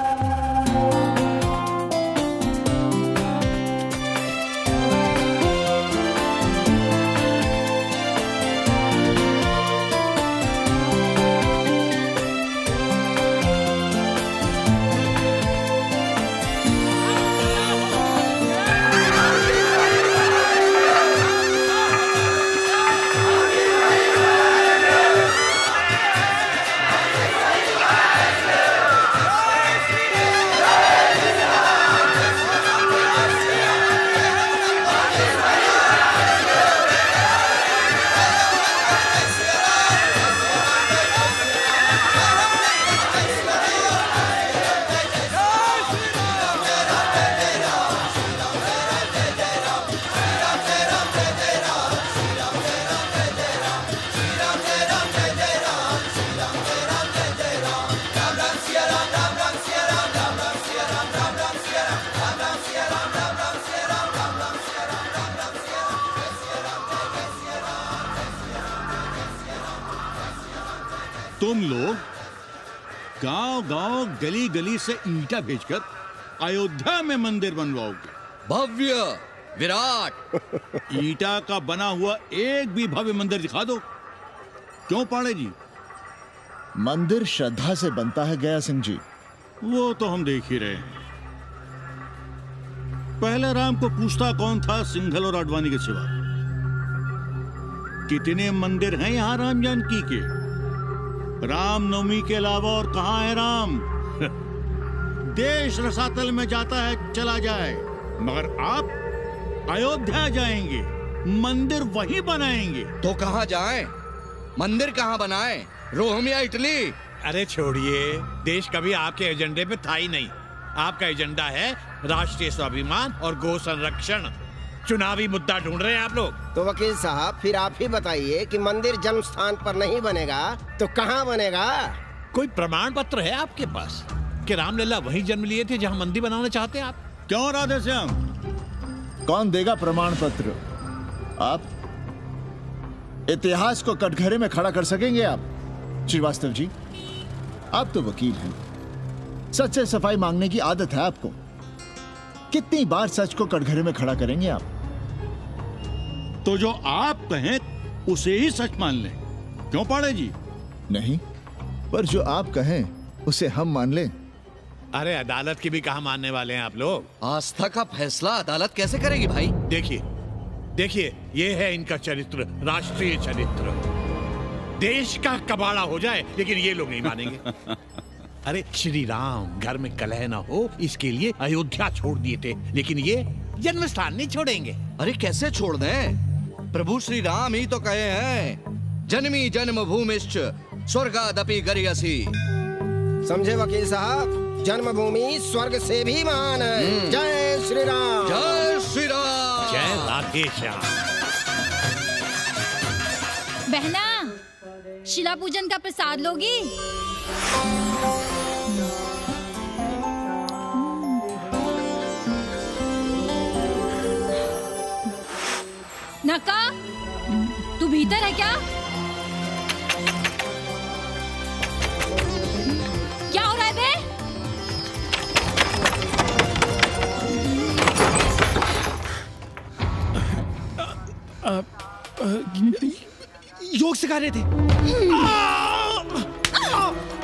तुम लोग गांव-गांव, गली-गली से ईंटा भेजकर अयोध्या में मंदिर बनवाओगे। भव्य, विराट। ईंटा का बना हुआ एक भी भव्य मंदिर दिखा दो। क्यों पांडे जी? मंदिर श्रद्धा से बनता है गया सिंह जी। वो तो हम देख ही रहे हैं। पहले राम को पूछता कौन था सिंघल और आडवाणी के सिवा? कितने मंदिर हैं यहाँ राम जानकी के? रामनवमी के अलावा और कहाँ है राम? देश रसातल में जाता है चला जाए, मगर आप अयोध्या जाएंगे, मंदिर वहीं बनाएंगे। तो कहाँ जाएं? मंदिर कहाँ बनाएं? रोम या इटली? अरे छोड़िए, देश कभी आपके एजेंडे पे था ही नहीं। आपका एजेंडा है राष्ट्रीय स्वाभिमान और गौ संरक्षण। चुनावी मुद्दा ढूंढ रहे हैं आप लोग। तो वकील साहब फिर आप ही बताइए कि मंदिर जन्म स्थान पर नहीं बनेगा तो कहाँ बनेगा? कोई प्रमाण पत्र है आपके पास कि रामलला वहीं जन्म लिए थे जहाँ मंदिर बनाना चाहते हैं आप? क्यों राधे श्याम? कौन देगा प्रमाण पत्र? आप इतिहास को कटघरे में खड़ा कर सकेंगे आप? श्रीवास्तव जी, आप तो वकील हैं, सच से सफाई मांगने की आदत है आपको। कितनी बार सच को कटघरे में खड़ा करेंगे आप? तो जो आप कहें उसे ही सच मान लें। क्यों पाड़े जी? नहीं, पर जो आप कहें उसे हम मान लें। अरे अदालत की भी कहा मानने वाले हैं आप लोग? आस्था का फैसला अदालत कैसे करेगी भाई? देखिए, ये है इनका चरित्र, राष्ट्रीय चरित्र। देश का कबाड़ा हो जाए लेकिन ये लोग नहीं मानेंगे। अरे श्री राम घर में कलह ना हो इसके लिए अयोध्या छोड़ दिए थे, लेकिन ये जन्म स्थान नहीं छोड़ेंगे। अरे कैसे छोड़ दें? प्रभु श्री राम ही तो कहे हैं, जन्मी जन्म भूमिश्च स्वर्गादपि गरियसी। समझे वकील साहब, जन्मभूमि स्वर्ग से भी महान है। जय श्री राम। जय श्री राम। जय राधे श्याम। बहना, शिला पूजन का प्रसाद लोगी? नका, तू भीतर है क्या? क्या हो रहा है बे? योग सिखा रहे थे।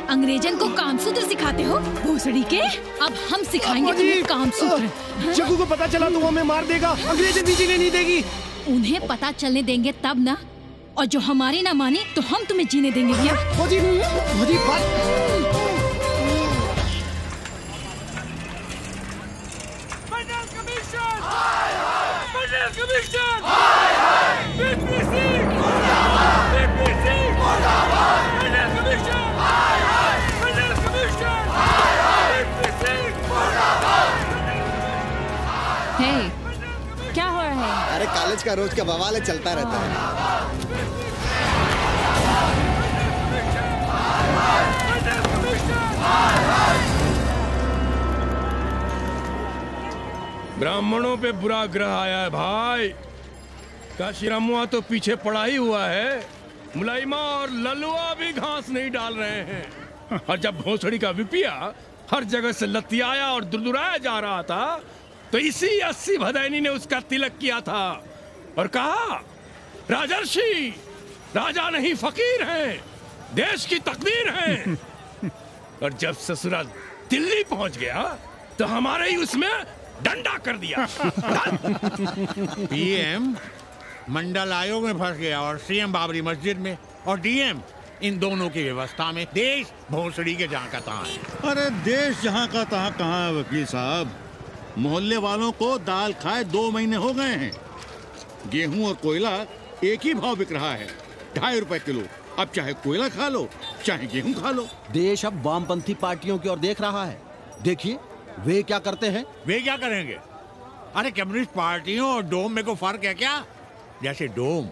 अंग्रेजन को कामसूत्र सिखाते हो भोसड़ी के? अब हम सिखाएंगे तुम्हें कामसूत्र। जग्गू को पता चला तो वो हमें मार देगा। अंग्रेजन भी जीने नहीं देगी। उन्हें पता चलने देंगे तब ना, और जो हमारी ना मानी तो हम तुम्हें जीने देंगे भैया। फौजी, क्या हो रहा है? अरे कॉलेज का रोज का बवाल चलता रहता है। ब्राह्मणों पे बुरा ग्रह आया है भाई। काशीरामुआ तो पीछे पड़ा ही हुआ है। मुलाइमा और ललुआ भी घास नहीं डाल रहे हैं। और जब भोसड़ी का विपिया हर जगह से लतियाया और दुरदुराया जा रहा था तो इसी 80 भदैनी ने उसका तिलक किया था और कहा, राजर्षि राजा नहीं फकीर हैं, देश की तकदीर हैं। और जब ससुरा दिल्ली पहुंच गया तो हमारे ही उसमें डंडा कर दिया। पीएम मंडल आयोग में फंस गया और सीएम बाबरी मस्जिद में, और डीएम इन दोनों की व्यवस्था में। देश भोसड़ी के जहाँ का तहाँ है। अरे देश जहाँ का तहाँ कहाँ है वकील साहब? मोहल्ले वालों को दाल खाए 2 महीने हो गए हैं। गेहूं और कोयला एक ही भाव बिक रहा है, 2.5 रुपए किलो। अब चाहे कोयला खा लो चाहे गेहूं खा लो। देश अब वामपंथी पार्टियों की ओर देख रहा है। देखिए वे क्या करते हैं। वे क्या करेंगे? अरे कम्युनिस्ट पार्टियों और डोम में को फर्क है क्या? जैसे डोम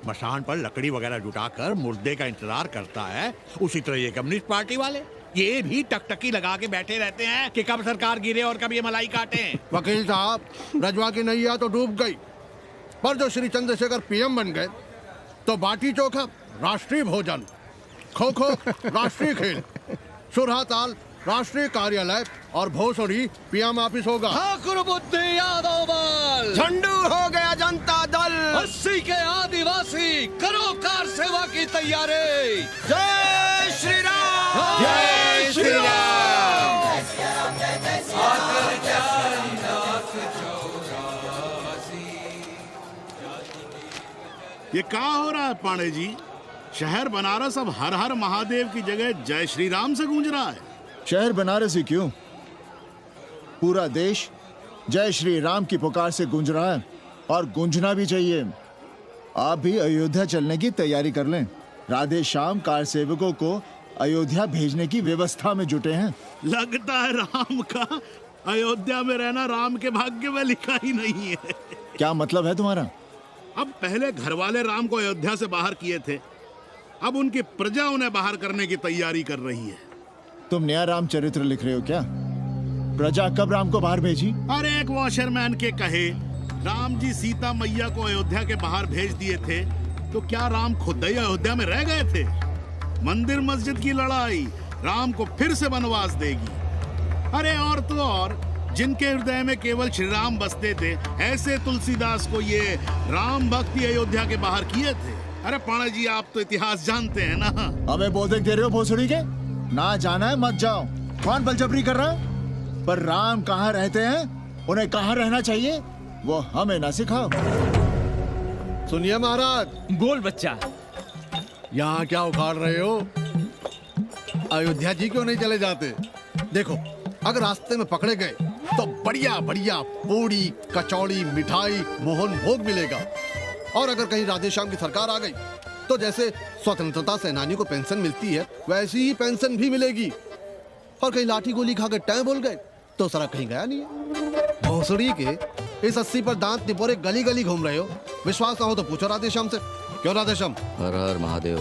मसान पर लकड़ी वगैरह जुटाकर मुर्दे का इंतजार करता है, उसी तरह ये कम्युनिस्ट पार्टी वाले ये भी टकटकी लगा के बैठे रहते हैं कि कब सरकार गिरे और कब ये मलाई काटे। वकील साहब, रजवा की नैया तो डूब गई, पर जो श्री चंद्रशेखर पीएम बन गए तो बाटी चोखा राष्ट्रीय भोजन, खो खो राष्ट्रीय खेल, सुरहा ताल राष्ट्रीय कार्यालय और भोसड़ी पीएम ऑफिस होगा। ठाकुर बुद्धि यादव बल, झंडू हो गया जनता दल, 80 के आदिवासी करो कार सेवा की तैयारी। जय श्री राम, जय श्री राम। ये क्या हो रहा है पांडे जी? शहर बनारस अब हर हर महादेव की जगह जय श्री राम से गूंज रहा है। शहर बनारस ही क्यों, पूरा देश जय श्री राम की पुकार से गूंज रहा है और गूंजना भी चाहिए। आप भी अयोध्या चलने की तैयारी कर लें। राधे श्याम कार सेवकों को अयोध्या भेजने की व्यवस्था में जुटे हैं। लगता है राम का अयोध्या में रहना राम के भाग्य में लिखा ही नहीं है। क्या मतलब है तुम्हारा? अब पहले घर वाले राम को अयोध्या से बाहर किए थे, अब उनकी प्रजा उन्हें बाहर करने की तैयारी कर रही है। तुम नया रामचरित्र लिख रहे हो क्या? प्रजा कब राम को बाहर भेजी? अरे एक वॉशरमैन के कहे राम जी सीता मैया को अयोध्या के बाहर भेज दिए थे, तो क्या राम खुद ही अयोध्या में रह गए थे? मंदिर मस्जिद की लड़ाई राम को फिर से वनवास देगी। अरे और तो और, जिनके हृदय में केवल श्री राम बसते थे, ऐसे तुलसीदास को ये राम भक्ति अयोध्या के बाहर किए थे। अरे पाणा जी, आप तो इतिहास जानते हैं ना। हमें बोधक दे रहे हो भोसड़ी के? ना जाना है मत जाओ। कौन बलजबरी कर रहा है? पर राम कहाँ रहते हैं, उन्हें कहाँ रहना चाहिए, वो हमें ना सिखाओ। सुनिए महाराज। बोल बच्चा। यहाँ क्या उखाड़ रहे हो? अयोध्या जी क्यों नहीं चले जाते? देखो, अगर रास्ते में पकड़े गए तो बढ़िया बढ़िया पूड़ी कचौड़ी मिठाई मोहन भोग मिलेगा। और अगर कहीं राधेश्याम की सरकार आ गई तो जैसे स्वतंत्रता सेनानी को पेंशन मिलती है, वैसी ही पेंशन भी मिलेगी। और कहीं लाठी गोली खा के टै बोल गए तो सारा कहीं गया नहीं है। भोसड़ी के इस 80 पर दांत निपोरे गली गली घूम रहे हो। विश्वास ना हो तो पूछो राधेश्याम से। क्यों राधेश्याम? हर हर महादेव।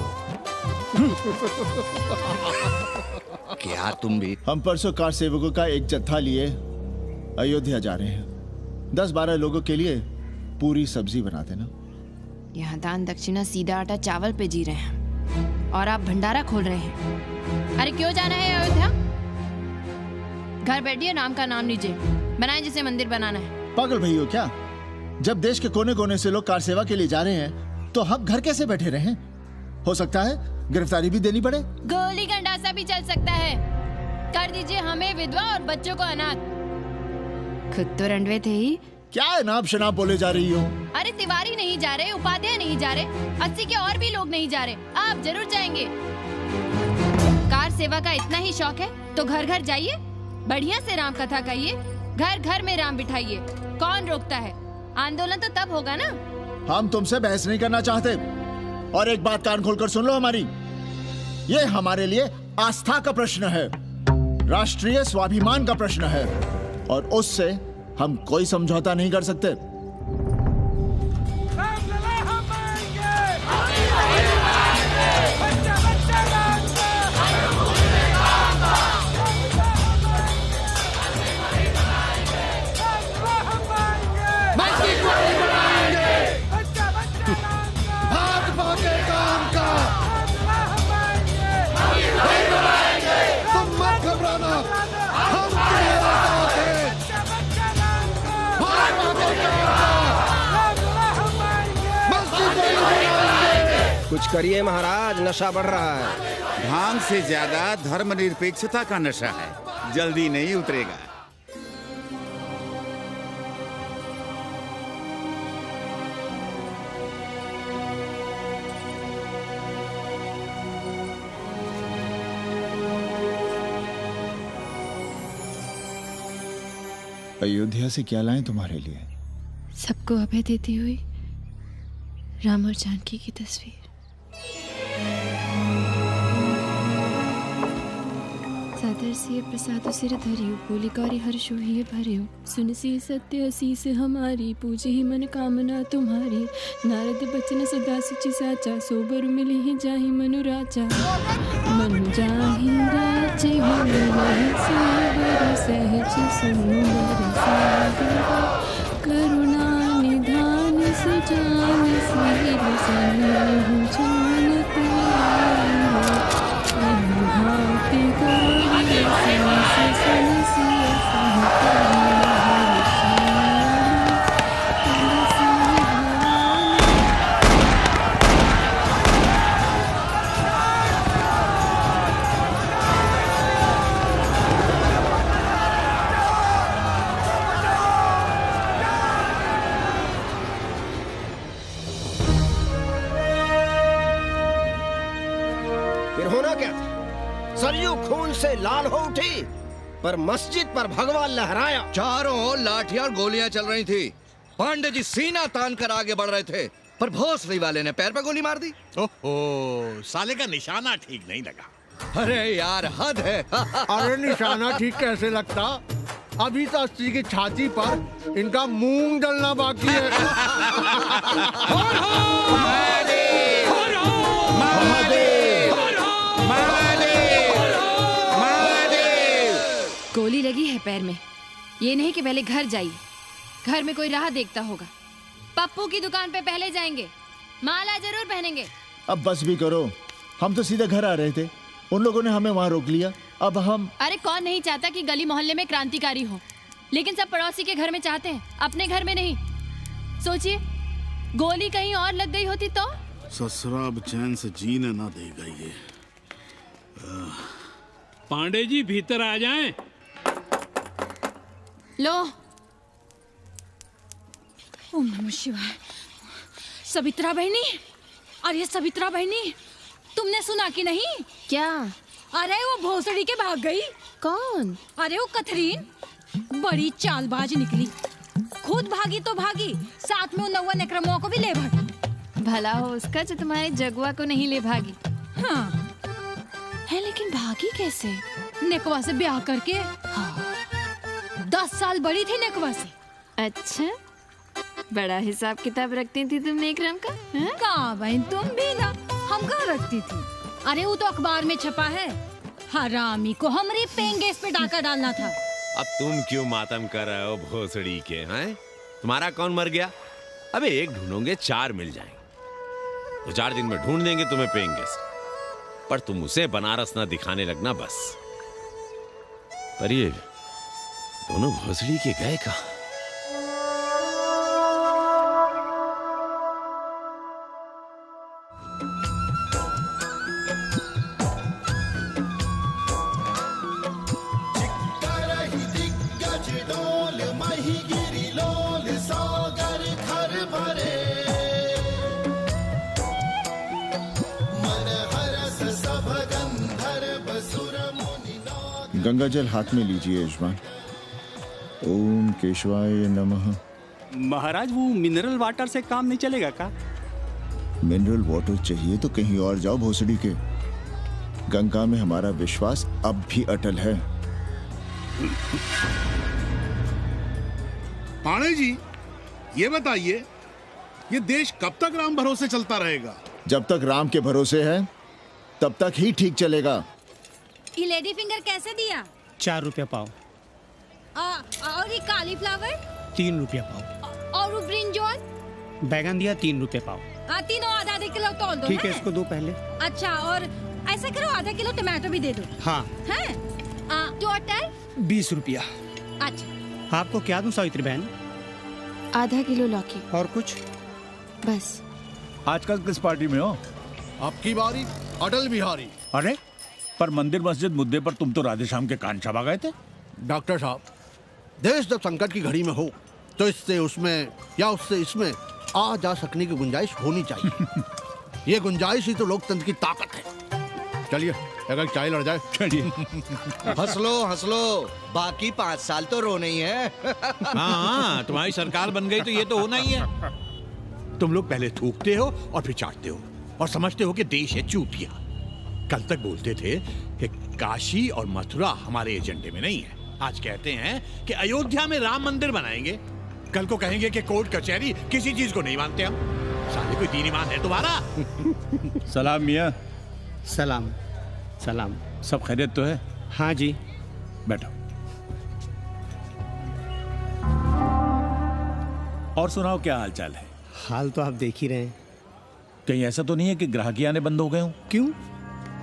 क्या तुम भी? हम परसों कार सेवकों का एक जत्था लिए अयोध्या जा रहे हैं। 10-12 लोगों के लिए पूरी सब्जी बना देना। यहाँ दान दक्षिणा सीधा आटा चावल पे जी रहे हैं और आप भंडारा खोल रहे हैं। अरे क्यों जाना है अयोध्या? घर बैठिए, राम का नाम लीजिए, बनाए जिसे मंदिर बनाना है। पागल भई हो क्या? जब देश के कोने कोने से लोग कार सेवा के लिए जा रहे हैं तो हम घर कैसे बैठे रहें? हो सकता है गिरफ्तारी भी देनी पड़े। गोली गंडासा भी चल सकता है। कर दीजिए हमें विधवा और बच्चों को अनाथ। खुद तो रंडवे थे ही। क्या नाप शनाप बोले जा रही हो? अरे तिवारी नहीं जा रहे, उपाध्याय नहीं जा रहे, 80 के और भी लोग नहीं जा रहे। आप जरूर जाएंगे। कार सेवा का इतना ही शौक है तो घर घर जाइए, बढ़िया से राम कथा कहिए, घर घर में राम बिठाइए। कौन रोकता है? आंदोलन तो तब होगा ना। हम तुमसे बहस नहीं करना चाहते। और एक बात कान खोलकर सुन लो हमारी, ये हमारे लिए आस्था का प्रश्न है, राष्ट्रीय स्वाभिमान का प्रश्न है, और उससे हम कोई समझौता नहीं कर सकते। कुछ करिए महाराज, नशा बढ़ रहा है। भांग से ज्यादा धर्मनिरपेक्षता का नशा है, जल्दी नहीं उतरेगा। अयोध्या से क्या लाएं तुम्हारे लिए? सबको अभय देती हुई राम और जानकी की तस्वीर। सादर से प्रसाद सिर धरियो, बोली कौरी हर्षो ही भरियो, सुन सी सत्य असीस हमारी, पूजे ही मन कामना तुम्हारी। नारद बचन सदा सुचि साचा, सोबर मिली ही जाहि मनु राजा। मनु जाहि राजे हो मिलहि सोबर, सहज सुंदर सागर, करुणा निधान सुजान, सील सनेहु जान तुम। फिर होना क्या था? सरयू खून से लाल हो उठी, पर मस्जिद पर भगवा लहराया। चारों ओर लाठियां और गोलियां चल रही थी। पांडे जी सीना तान कर आगे बढ़ रहे थे, पर भोसड़ी वाले ने पैर पे गोली मार दी। ओहो, साले का निशाना ठीक नहीं लगा। अरे यार हद है। अरे निशाना ठीक कैसे लगता? अभी तो अस्सी की छाती पर इनका मूंग डलना बाकी है। गोली लगी है पैर में। ये नहीं कि पहले घर जाइए, घर में कोई राह देखता होगा। पप्पू की दुकान पे पहले जाएंगे, माला जरूर पहनेंगे। अब बस भी करो, हम तो सीधे घर आ रहे थे, उन लोगों ने हमें वहाँ रोक लिया। अब हम अरे कौन नहीं चाहता कि गली मोहल्ले में क्रांतिकारी हो, लेकिन सब पड़ोसी के घर में चाहते हैं, अपने घर में नहीं। सोचिए, गोली कहीं और लग गई होती तो? ससुरा अब चैन से जीने ना देगा ये। पांडे जी भीतर आ जाएं। लो। ओम नमः शिवाय। सवित्रा बहनी, अरे सवित्रा बहनी, तुमने सुना कि नहीं? क्या? अरे वो भोसड़ी के भाग गई। कौन? अरे वो कथरीन, बड़ी चालबाज निकली। खुद भागी तो भागी, साथ में उन 9 नक्रमों को भी ले भागी। भला हो उसका जो तुम्हारे जगुआ को नहीं ले भागी। हाँ है, लेकिन भागी कैसे? नेकवा से ब्याह करके। हाँ। 10 साल बड़ी थी नेकवा से। अच्छा, बड़ा हिसाब किताब रखती थी तुम नेकरम का? कहाँ बहन, तुम भी ना, हम कहाँ रखती थी। अरे वो तो अखबार में छपा है, हरामी को हमरी पेंगेस पे डाका डालना था। अब तुम क्यों मातम कर रहे हो भोसड़ी के? हैं? तुम्हारा कौन मर गया? अबे एक ढूंढोगे 4 मिल जाएंगे, तो 4 दिन में ढूंढ देंगे तुम्हें पेंगेस। पर तुम उसे बनारस ना दिखाने लगना बस। पर ये दोनों भोसड़ी के गए कहाँ? गंगा जल हाथ में लीजिए यजमान। ओम केशवाय नमः। महाराज वो मिनरल वाटर से काम नहीं चलेगा का? मिनरल वाटर चाहिए तो कहीं और जाओ भोसड़ी के। गंगा में हमारा विश्वास अब भी अटल है। पांडे जी, ये बताइए, ये देश कब तक राम भरोसे चलता रहेगा? जब तक राम के भरोसे है तब तक ही ठीक चलेगा। ये लेडी फिंगर कैसे दिया? 4 रुपया पाव। और ये कालीफ्लावर? 3 रुपया पाव। और वो ब्रिंजॉल? बैगन दिया 3 रुपये पाव। तीनों आधा किलो तोल दो। ठीक है, इसको दो पहले। अच्छा, और ऐसा करो आधा किलो टमाटो भी दे दो। हाँ। हैं? टोटल 20 रुपया। अच्छा। आपको क्या दूं सावित्री बहन? आधा किलो लौकी। और कुछ? बस। आजकल किस पार्टी में हो? आपकी बारी, अटल बिहारी। अरे पर मंदिर मस्जिद मुद्दे पर तुम तो राधे श्याम के कान चबा गए थे। डॉक्टर साहब, देश जब संकट की घड़ी में हो तो इससे उसमें या उससे इसमें आ जा सकने की गुंजाइश होनी चाहिए। ये गुंजाइश ही तो लोकतंत्र की ताकत है। चलिए अगर चाय लड़ जाए। चलिए। हंस लो, बाकी 5 साल तो रोने ही है। हाँ, तुम्हारी सरकार बन गई तो ये तो होना ही है। तुम लोग पहले थूकते हो और फिर चाटते हो और समझते हो कि देश है चूतिया। कल तक बोलते थे कि काशी और मथुरा हमारे एजेंडे में नहीं है, आज कहते हैं कि अयोध्या में राम मंदिर बनाएंगे। कल को कहेंगे कि कोर्ट कचहरी किसी चीज को नहीं मानते हम। साले कोई दीन ईमान है तुम्हारा? सलाम मियाँ। सलाम। सलाम। सब खैरियत तो है? हाँ जी। बैठो। और सुनाओ, क्या हाल चाल है? हाल तो आप देख ही रहे हैं। कहीं ऐसा तो नहीं है कि ग्राहकी आने बंद हो गए हो? क्यों?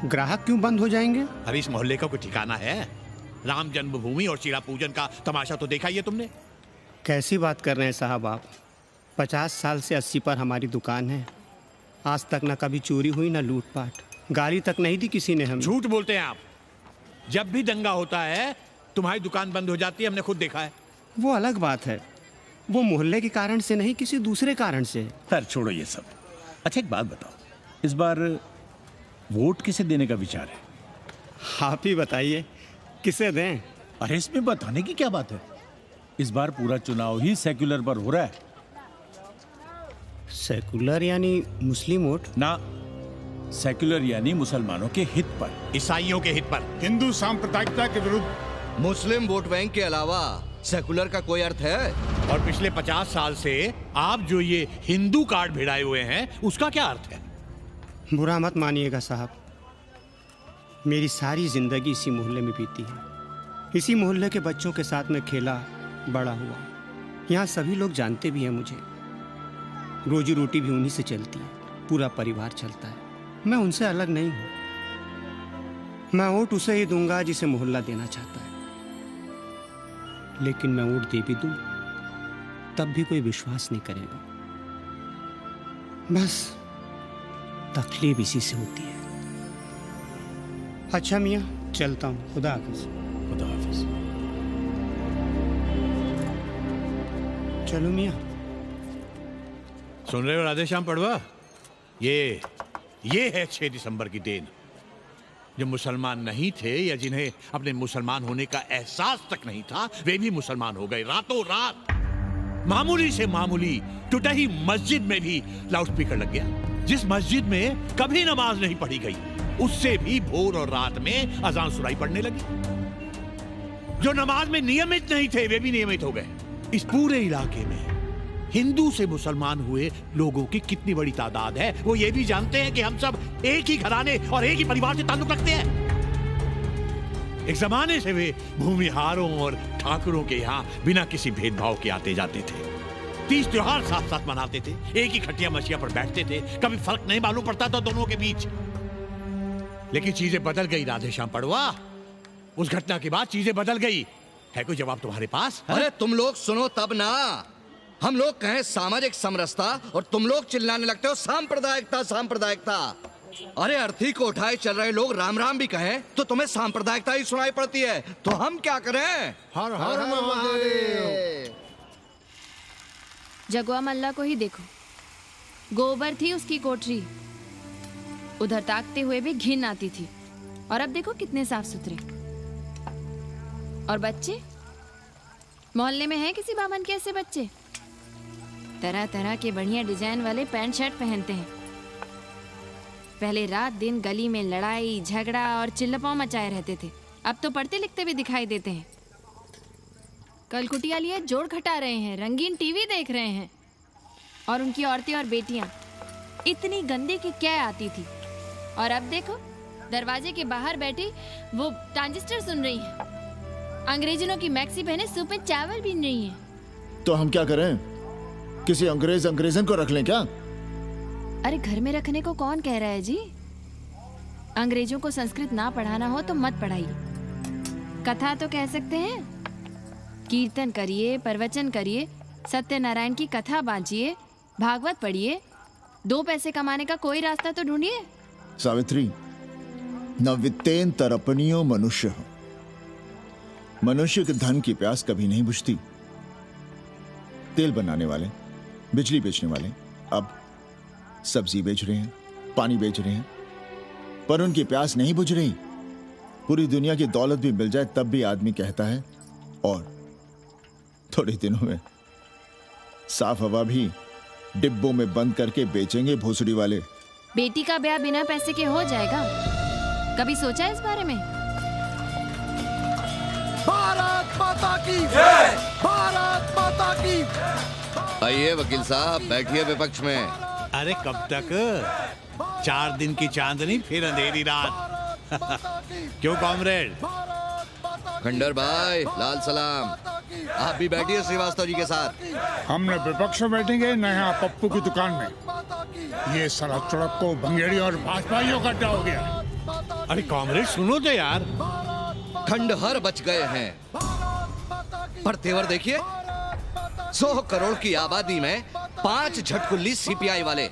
ग्राहक क्यों बंद हो जाएंगे? अरे इस मोहल्ले का कोई ठिकाना है? राम जन्मभूमि और शिला पूजन का तमाशा तो देखा ही है तुमने। कैसी बात कर रहे हैं साहब आप? 50 साल से 80 पर हमारी दुकान है। आज तक ना कभी चोरी हुई ना लूटपाट, गाली तक नहीं दी किसी ने हमें। झूठ बोलते हैं आप। जब भी दंगा होता है तुम्हारी दुकान बंद हो जाती है, हमने खुद देखा है। वो अलग बात है, वो मोहल्ले के कारण से नहीं, किसी दूसरे कारण से। खैर छोड़ो ये सब। अच्छा एक बात बताओ, इस बार वोट किसे देने का विचार है? आप ही बताइए, किसे दें? अरे इसमें बताने की क्या बात है? इस बार पूरा चुनाव ही सेक्युलर पर हो रहा है। सेक्युलर यानी मुस्लिम वोट? ना, सेक्युलर यानी मुसलमानों के हित पर, ईसाइयों के हित पर, हिंदू सांप्रदायिकता के विरुद्ध। मुस्लिम वोट बैंक के अलावा सेकुलर का कोई अर्थ है? और पिछले 50 साल से आप जो ये हिंदू कार्ड भिड़ाए हुए हैं उसका क्या अर्थ है? बुरा मत मानिएगा साहब, मेरी सारी जिंदगी इसी मोहल्ले में बीती है। इसी मोहल्ले के बच्चों के साथ में खेला बड़ा हुआ। यहाँ सभी लोग जानते भी हैं मुझे। रोजी रोटी भी उन्हीं से चलती है, पूरा परिवार चलता है। मैं उनसे अलग नहीं हूँ। मैं वोट उसे ही दूंगा जिसे मोहल्ला देना चाहता है, लेकिन मैं वोट दे भी दूं तब भी कोई विश्वास नहीं करेगा। बस तकलीफ इसी से होती है। अच्छा मियाँ, चलता हूँ। खुदा हाफिज। खुदा हाफिज। चलो मियाँ। सुन रहे हो राधेश्याम पड़वा? ये है 6 दिसंबर की देन। जो मुसलमान नहीं थे या जिन्हें अपने मुसलमान होने का एहसास तक नहीं था, वे भी मुसलमान हो गए रातों रात। मामूली से मामूली टूटी मस्जिद में भी लाउडस्पीकर लग गया। जिस मस्जिद में कभी नमाज नहीं पढ़ी गई, उससे भी भोर और रात में अजान सुनाई पड़ने लगी। जो नमाज में नियमित नहीं थे, वे भी नियमित हो गए। इस पूरे इलाके में हिंदू से मुसलमान हुए लोगों की कितनी बड़ी तादाद है, वो ये भी जानते हैं कि हम सब एक ही घराने और एक ही परिवार से ताल्लुक रखते हैं। एक जमाने से वे भूमिहारों और ठाकुरों के यहाँ बिना किसी भेदभाव के आते जाते थे। 30 त्योहार साथ साथ मनाते थे, एक ही खटिया मछिया पर बैठते थे, कभी फर्क नहीं मालूम पड़ता था दोनों के बीच। लेकिन चीजें बदल गई राधेश्याम पड़वा। उस घटना के बाद चीजें बदल गई। है कोई जवाब तुम्हारे पास? अरे तुम लोग सुनो तब ना। हम लोग कहें सामाजिक समरसता और तुम लोग चिल्लाने लगते हो सांप्रदायिकता सांप्रदायिकता। अरे अर्थी को उठाए चल रहे लोग राम राम भी कहें तो तुम्हें सांप्रदायिकता ही सुनाई पड़ती है। तो हम क्या करें? हर हर महादेव। जगुआ मल्ला को ही देखो, गोबर थी उसकी कोठरी, उधर ताकते हुए भी घिन आती थी। और अब देखो कितने साफ सुथरे। और बच्चे, मोहल्ले में हैं किसी बामन के ऐसे बच्चे? तरह तरह के बढ़िया डिजाइन वाले पैंट शर्ट पहनते हैं। पहले रात दिन गली में लड़ाई झगड़ा और चिल्लपाव मचाए रहते थे, अब तो पढ़ते लिखते भी दिखाई देते हैं। कल कुटिया लिए जोड़ खटा रहे हैं, रंगीन टीवी देख रहे हैं। और उनकी औरतें और बेटियां इतनी गंदी की क्या आती थी। और अब देखो दरवाजे के बाहर बैठी वो ट्रांजिस्टर सुन रही हैं। अंग्रेजनों की मैक्सी पहने सूप में चावल भी नहीं है। तो हम क्या करें? किसी अंग्रेजन को रख लें क्या? अरे घर में रखने को कौन कह रहा है जी? अंग्रेजों को संस्कृत ना पढ़ाना हो तो मत पढ़ाइए। कथा तो कह सकते हैं, कीर्तन करिए, प्रवचन करिए, सत्यनारायण की कथा बांचिए, भागवत पढ़िए। 2 पैसे कमाने का कोई रास्ता तो ढूंढिए। सावित्री, न वित्तेन तरपनियो मनुष्य। मनुष्य के धन की प्यास कभी नहीं बुझती। तेल बनाने वाले, बिजली बेचने वाले अब सब्जी बेच रहे हैं, पानी बेच रहे हैं, पर उनकी प्यास नहीं बुझ रही। पूरी दुनिया की दौलत भी मिल जाए तब भी आदमी कहता है और थोड़े दिनों में साफ हवा भी डिब्बों में बंद करके बेचेंगे भोसड़ी वाले। बेटी का ब्याह बिना पैसे के हो जाएगा? कभी सोचा है इस बारे में? भारत माता की जय! भारत माता की। आइए वकील साहब, बैठिए विपक्ष में। अरे कब तक? 4 दिन की चांदनी फिर अंधेरी रात। क्यों कॉमरेड? खंडर भाई, लाल सलाम। आप भी बैठिए श्रीवास्तव जी के साथ। हमने विपक्ष में बैठेंगे न यहाँ पप्पू की दुकान में। ये साला चुड़क को भंगेड़ी और भाजपाइयों का अड्डा हो गया। अरे कॉमरेड सुनो तो यार। खंडहर बच गए हैं, पर तेवर देखिए, 100 करोड़ की आबादी में 5 झटकुल्ली सीपीआई वाले,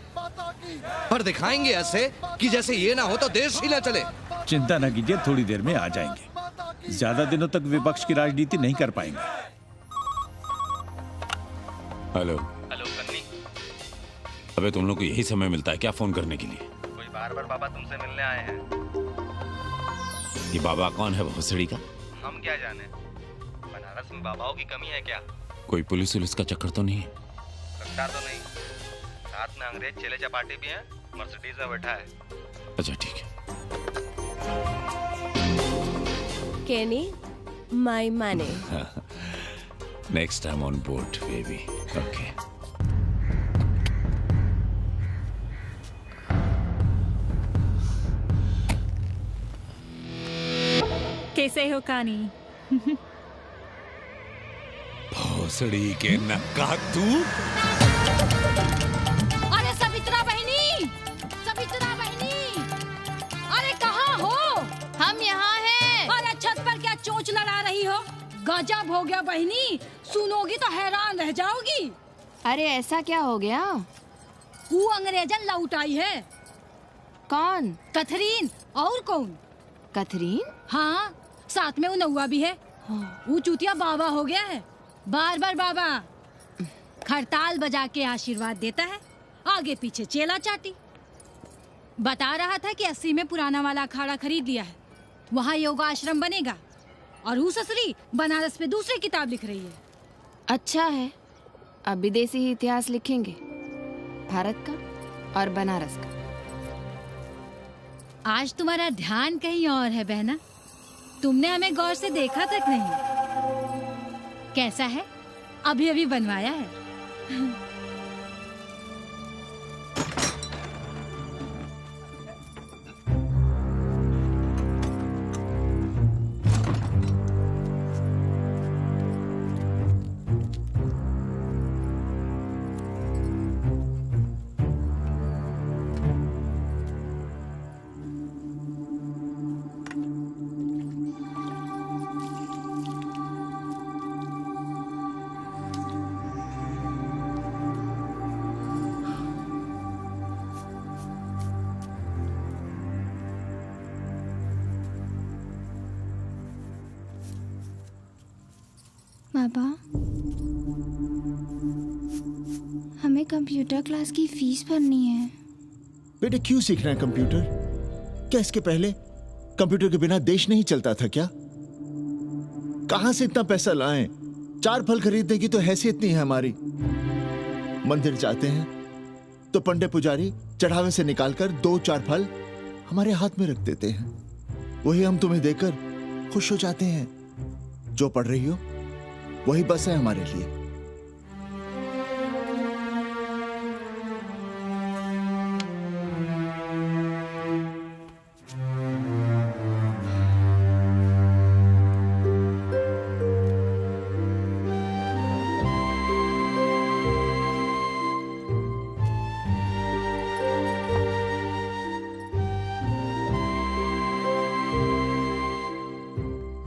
पर दिखाएंगे ऐसे कि जैसे ये ना हो तो देश ही ना चले। चिंता न कीजिए, थोड़ी देर में आ जाएंगे। ज्यादा दिनों तक विपक्ष की राजनीति नहीं कर पाएंगे। हेलो हेलो कन्नी। अबे तुम लोग को यही समय मिलता है क्या फोन करने के लिए? कोई बार-बार बाबा तुमसे मिलने आए हैं। ये बाबा कौन है भोसड़ी का? हम क्या जाने, बनारस में बाबाओं की कमी है क्या? कोई पुलिस उलिस का चक्कर तो नहीं है? लगता तो नहीं। साथ में अंग्रेज चेले चपाटे भी हैं, मर्सिडीज में बैठा है। अच्छा ठीक है। Kenny, my money. Next time on board, baby. Okay. कैसे हो कानी? भोसड़ी के नक्का तू। अरे सवित्रा बहनी, सवित्रा बहनी, अरे कहाँ हो? हम यहाँ हैं। अरे छत पर क्या चोंच लड़ा रही हो? गजब हो गया बहनी, सुनोगी तो हैरान रह जाओगी। अरे ऐसा क्या हो गया? वो अंग्रेजन लौट आई है। कौन? कथरीन। और कौन? कथरीन? हाँ, साथ में वो नौवा भी है। वो चूतिया बाबा हो गया है, बार बार बाबा। खड़ताल बजा के आशीर्वाद देता है, आगे पीछे चेला चाटी। बता रहा था कि 80 में पुराना वाला अखाड़ा खरीद लिया है, वहाँ योगा आश्रम बनेगा। और वो ससुरी बनारस में दूसरी किताब लिख रही है। अच्छा है, अब विदेशी ही इतिहास लिखेंगे, भारत का और बनारस का। आज तुम्हारा ध्यान कहीं और है बहना, तुमने हमें गौर से देखा तक नहीं। कैसा है? अभी अभी बनवाया है। बाबा, हमें कंप्यूटर क्लास की फीस भरनी है। बेटे क्यों सीखना है कंप्यूटर? क्या इसके पहले कंप्यूटर के बिना देश नहीं चलता था क्या? कहां से इतना पैसा लाएं? 4 फल खरीदने की तो हैसियत नहीं है हमारी। मंदिर जाते हैं तो पंडे पुजारी चढ़ावे से निकालकर 2-4 फल हमारे हाथ में रख देते हैं, वही हम तुम्हें देकर खुश हो जाते हैं। जो पढ़ रही हो वही बस है हमारे लिए।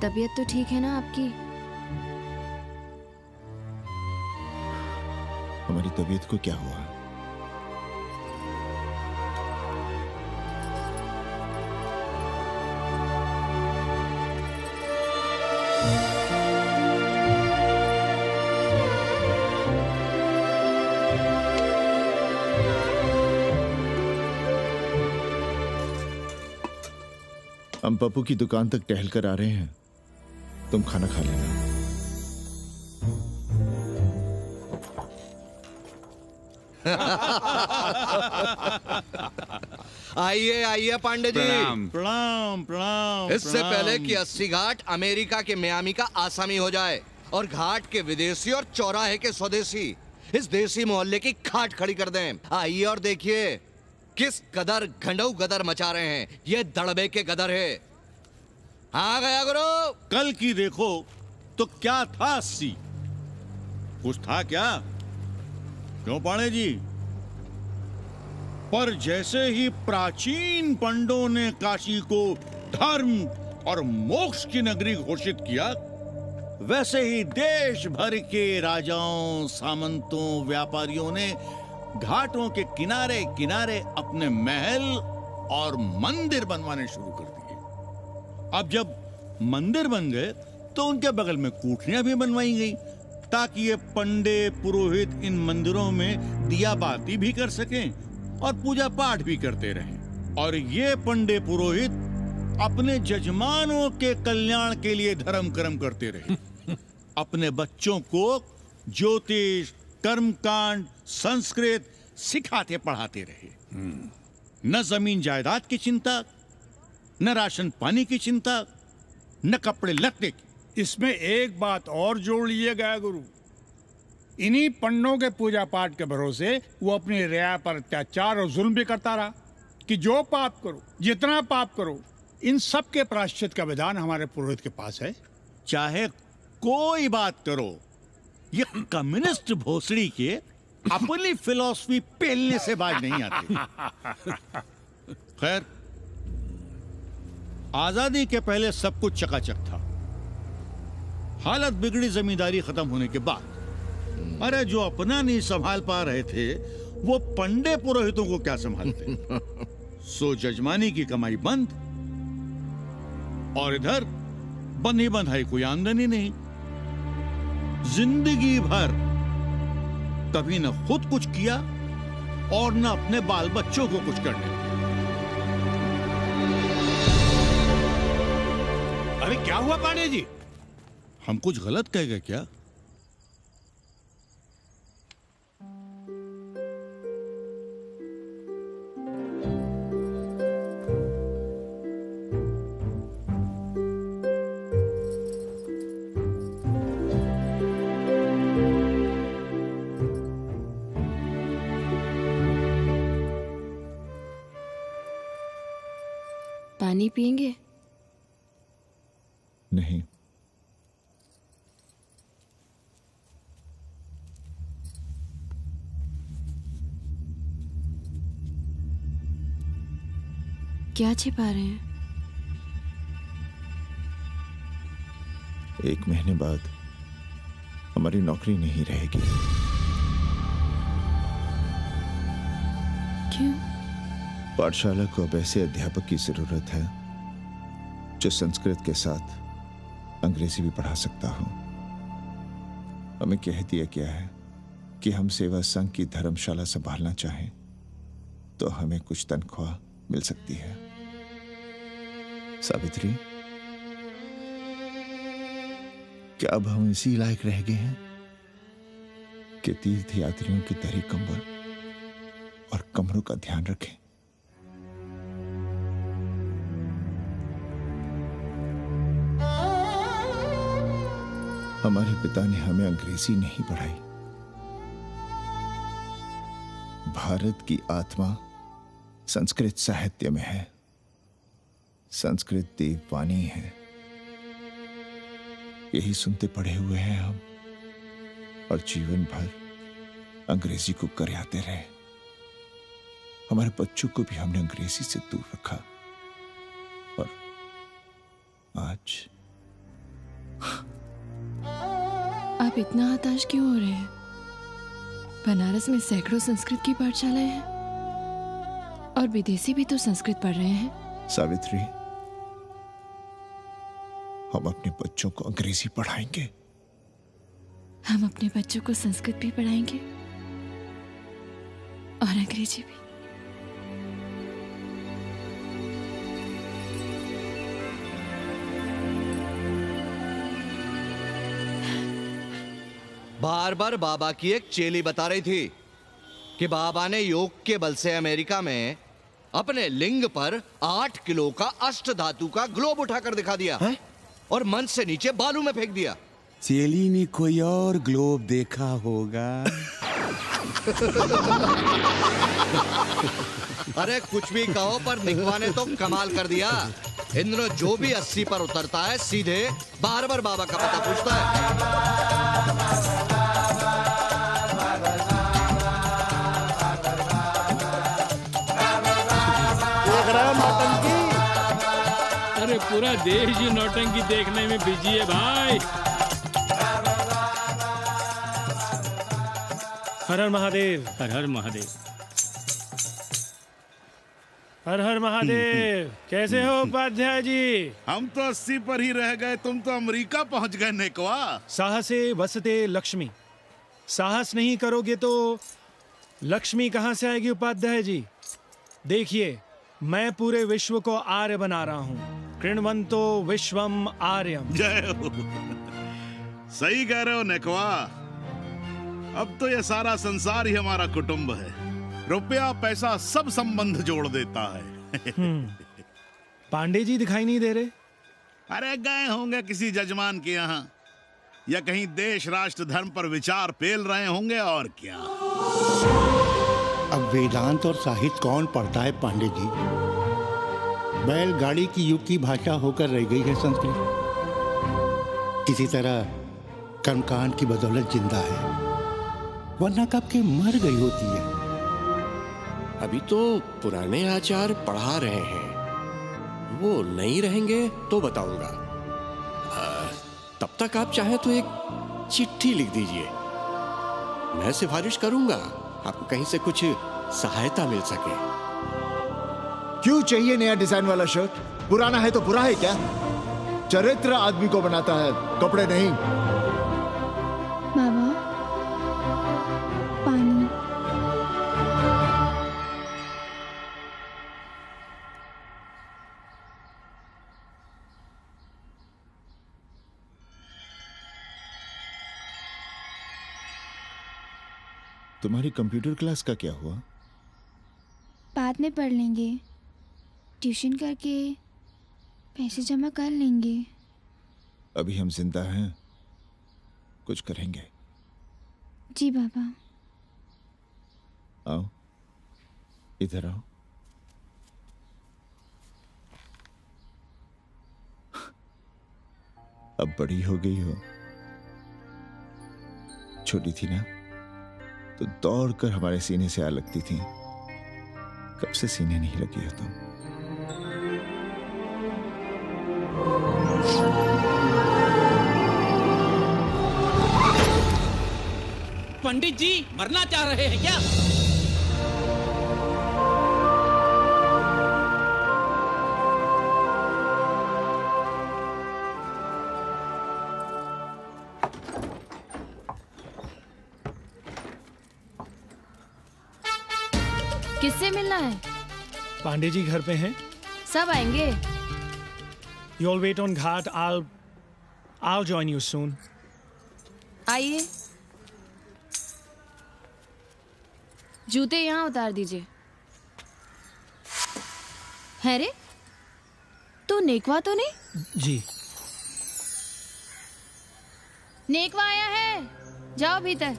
तबीयत तो ठीक है ना आपकी? हमारी तबीयत को क्या हुआ? हम पप्पू की दुकान तक टहल कर आ रहे हैं, तुम खाना खा लेना। आइए आइए पांडे जी। प्रणाम प्रणाम प्रणाम। इससे पहले कि 80 घाट अमेरिका के मियामी का आसामी हो जाए और घाट के विदेशी और चौराहे के स्वदेशी इस देसी मोहल्ले की खाट खड़ी कर दें, आइए और देखिए किस कदर घंडऊ गदर मचा रहे हैं। ये दड़बे के गदर है। हाँ गया गुरु। कल की देखो तो क्या था 80? कुछ था क्या? क्यों पांडे जी? पर जैसे ही प्राचीन पंडों ने काशी को धर्म और मोक्ष की नगरी घोषित किया, वैसे ही देश भर के राजाओं, सामंतों, व्यापारियों ने घाटों के किनारे किनारे अपने महल और मंदिर बनवाने शुरू कर दिए। अब जब मंदिर बन गए तो उनके बगल में कोठरियां भी बनवाई गई, ताकि ये पंडे पुरोहित इन मंदिरों में दिया बाती भी कर सकें और पूजा पाठ भी करते रहें। और ये पंडे पुरोहित अपने जजमानों के कल्याण के लिए धर्म कर्म करते रहे। अपने बच्चों को ज्योतिष, कर्मकांड, संस्कृत सिखाते पढ़ाते रहे। न जमीन जायदाद की चिंता, न राशन पानी की चिंता, न कपड़े लत्ते की। इसमें एक बात और जोड़ लिएगा गुरु, इन्हीं पंडों के पूजा पाठ के भरोसे वो अपनी रिया पर अत्याचार और जुल्म भी करता रहा कि जो पाप करो, जितना पाप करो, इन सब के प्रायश्चित का विधान हमारे पुरोहित के पास है। चाहे कोई बात करो, ये कम्युनिस्ट भोसड़ी के अपनी फिलॉसफी पेलने से बाज नहीं आती। खैर, आजादी के पहले सब कुछ चकाचक था। हालत बिगड़ी जमींदारी खत्म होने के बाद। अरे जो अपना नहीं संभाल पा रहे थे, वो पंडे पुरोहितों को क्या संभालते। सो जजमानी की कमाई बंद, और इधर बंधी बंधाई कोई आमदनी नहीं। जिंदगी भर कभी न खुद कुछ किया और न अपने बाल बच्चों को कुछ करने दिया। अरे क्या हुआ पांडे जी? हम कुछ गलत कह गए क्या? पानी पिएंगे? नहीं। क्या छिपा रहे हैं? 1 महीने बाद हमारी नौकरी नहीं रहेगी। क्यों? पाठशाला को अब ऐसे अध्यापक की जरूरत है जो संस्कृत के साथ अंग्रेजी भी पढ़ा सकता हो। हमें कह दिया गया है कि हम सेवा संघ की धर्मशाला संभालना चाहें तो हमें कुछ तनख्वाह मिल सकती है। सावित्री, क्या अब हम इसी लायक रह गए हैं कि तीर्थ यात्रियों की दरी कंबल और कमरों का ध्यान रखें? हमारे पिता ने हमें अंग्रेजी नहीं पढ़ाई। भारत की आत्मा संस्कृत साहित्य में है। संस्कृत देववाणी है। यही सुनते पढ़े हुए हैं हम, और जीवन भर अंग्रेजी को करियाते रहे। हमारे बच्चों को भी हमने अंग्रेजी से दूर रखा, और आज आप इतना हताश क्यों हो रहे हैं? बनारस में सैकड़ों संस्कृत की पाठशालाएं हैं और विदेशी भी तो संस्कृत पढ़ रहे हैं। सावित्री, हम अपने बच्चों को अंग्रेजी पढ़ाएंगे। हम अपने बच्चों को संस्कृत भी पढ़ाएंगे और अंग्रेजी भी। बार बार बाबा की एक चेली बता रही थी कि बाबा ने योग के बल से अमेरिका में अपने लिंग पर 8 किलो का अष्ट धातु का ग्लोब उठाकर दिखा दिया है? और मंच से नीचे बालू में फेंक दिया। चेली ने कोई और ग्लोब देखा होगा। अरे कुछ भी कहो, पर निकवा ने तो कमाल कर दिया। इंद्र जो भी 80 पर उतरता है सीधे बार बार बाबा का पता पूछता है। पूरा देश ही नौटंकी देखने में बिजी है भाई। हर हर महादेव, हर हर महादेव, हर हर महादेव। कैसे हो उपाध्याय जी? हम तो 80 पर ही रह गए, तुम तो अमेरिका पहुंच गए नेकवा। साहसे वसते लक्ष्मी, साहस नहीं करोगे तो लक्ष्मी कहां से आएगी उपाध्याय जी? देखिए, मैं पूरे विश्व को आर्य बना रहा हूं। कृण्वन्तो विश्वम आर्यम। जय हो। सही कह रहे हो नेकवा। अब तो ये सारा संसार ही हमारा कुटुंब है। रुपया पैसा सब संबंध जोड़ देता है। पांडे जी दिखाई नहीं दे रहे? अरे गए होंगे किसी जजमान के यहाँ, या कहीं देश राष्ट्र धर्म पर विचार पेल रहे होंगे, और क्या। अब वेदांत और साहित्य कौन पढ़ता है पांडे जी? बैलगाड़ी की युग की भाषा होकर रह गई है संस्कृत। किसी तरह कर्मकांड की बदौलत जिंदा है, वरना कब के मर गई होती है। अभी तो पुराने आचार पढ़ा रहे हैं, वो नहीं रहेंगे तो बताऊंगा। तब तक आप चाहे तो एक चिट्ठी लिख दीजिए, मैं सिफारिश करूंगा, आपको कहीं से कुछ सहायता मिल सके। क्यों चाहिए नया डिजाइन वाला शर्ट? पुराना है तो बुरा है क्या? चरित्र आदमी को बनाता है, कपड़े नहीं। बाबा, पानी। तुम्हारी कंप्यूटर क्लास का क्या हुआ? बाद में पढ़ लेंगे, ट्यूशन करके पैसे जमा कर लेंगे। अभी हम जिंदा हैं, कुछ करेंगे। जी बाबा। आओ, इधर आओ। अब बड़ी हो गई हो, छोटी थी ना तो दौड़कर हमारे सीने से आ लगती थी। कब से सीने नहीं लगी हो तुम? पंडित जी मरना चाह रहे हैं क्या? किससे मिलना है? पांडे जी घर पे हैं? सब आएंगे। You all wait on Ghat. I'll join you soon. आइए। जूते यहाँ उतार दीजिए। है रे, तू नेकवा तो नहीं? जी। नेकवा आया है, जाओ भीतर।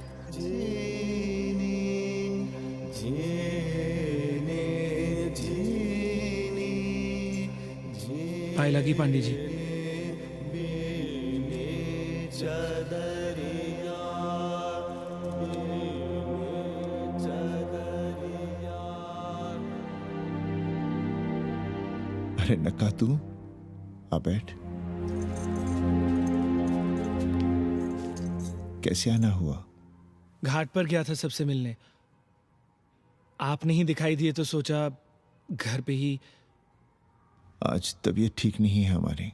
पाए लगी पांडे जी। अरे नक्का, तू आ बैठ। कैसे आना हुआ? घाट पर गया था सबसे मिलने, आप नहीं दिखाई दिए तो सोचा घर पे ही। आज तबीयत ठीक नहीं है हमारी।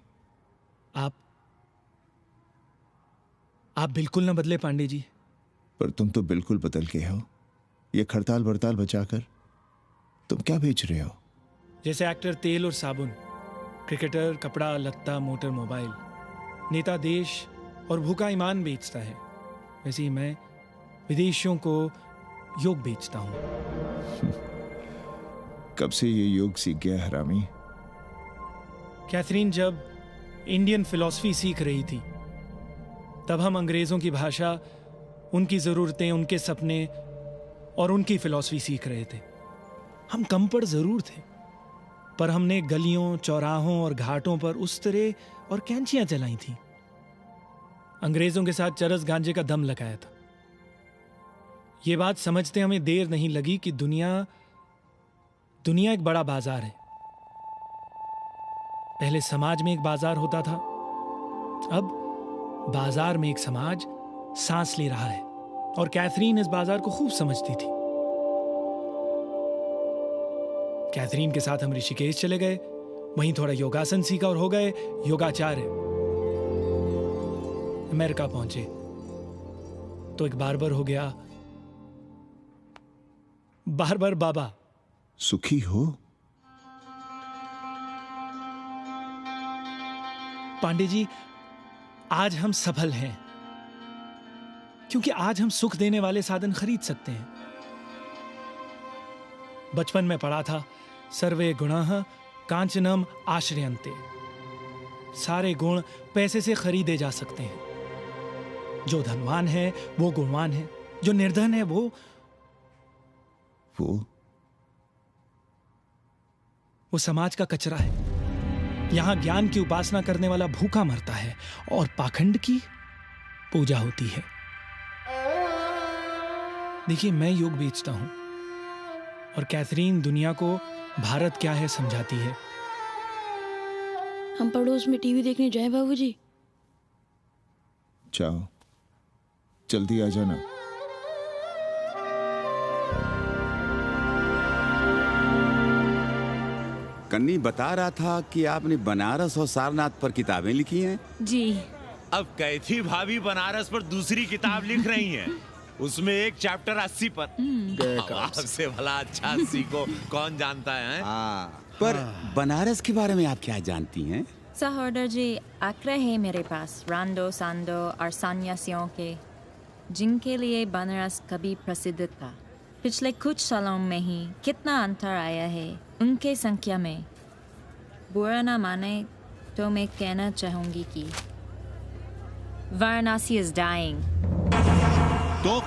आप बिल्कुल ना बदले पांडे जी। पर तुम तो बिल्कुल बदल गए हो। ये खड़ताल बड़ताल बचाकर तुम क्या बेच रहे हो? जैसे एक्टर तेल और साबुन, क्रिकेटर कपड़ा लत्ता मोटर मोबाइल, नेता देश और भूखा ईमान बेचता है, वैसे ही मैं विदेशियों को योग बेचता हूं। कब से ये योग सीख गया हरामी? कैथरीन जब इंडियन फिलॉसफी सीख रही थी तब हम अंग्रेजों की भाषा, उनकी जरूरतें, उनके सपने और उनकी फिलॉसफी सीख रहे थे। हम कम पढ़ जरूर थे, पर हमने गलियों, चौराहों और घाटों पर उस्तरे और कैंचियां चलाई थी। अंग्रेजों के साथ चरस गांजे का दम लगाया था। ये बात समझते हमें देर नहीं लगी कि दुनिया एक बड़ा बाजार है। पहले समाज में एक बाजार होता था, अब बाजार में एक समाज सांस ले रहा है। और कैथरीन इस बाजार को खूब समझती थी। कैथरीन के साथ हम ऋषिकेश चले गए, वहीं थोड़ा योगासन सीखा और हो गए योगाचार्य। अमेरिका पहुंचे तो एक बार्बर हो गया, बार्बर बाबा। सुखी हो? पांडे जी, आज हम सफल हैं क्योंकि आज हम सुख देने वाले साधन खरीद सकते हैं। बचपन में पढ़ा था, सर्वे गुणाः कांचनम आश्रयन्ते। सारे गुण पैसे से खरीदे जा सकते हैं। जो धनवान है वो गुणवान है, जो निर्धन है वो समाज का कचरा है। यहां ज्ञान की उपासना करने वाला भूखा मरता है और पाखंड की पूजा होती है। देखिए, मैं योग बेचता हूं और कैथरीन दुनिया को भारत क्या है समझाती है। हम पड़ोस में टीवी देखने जाएं बाबूजी? जाओ, जल्दी आ जाना। कन्नी बता रहा था कि आपने बनारस और सारनाथ पर किताबें लिखी हैं। जी। अब कैथी भाभी बनारस पर दूसरी किताब लिख रही हैं। उसमें एक चैप्टर 80 पर। आपसे भला अच्छा 80 को कौन जानता है? पर बनारस के बारे में आप क्या जानती हैं? सहोदर जी, आंकड़े हैं मेरे पास रांडो सांडो और सन्यासियों के, जिनके लिए बनारस कभी प्रसिद्ध था। पिछले कुछ सालों में ही कितना अंतर आया है उनके संख्या में। बुरा ना माने तो मैं कहना चाहूंगी कि वाराणसी इज डाइंग। तो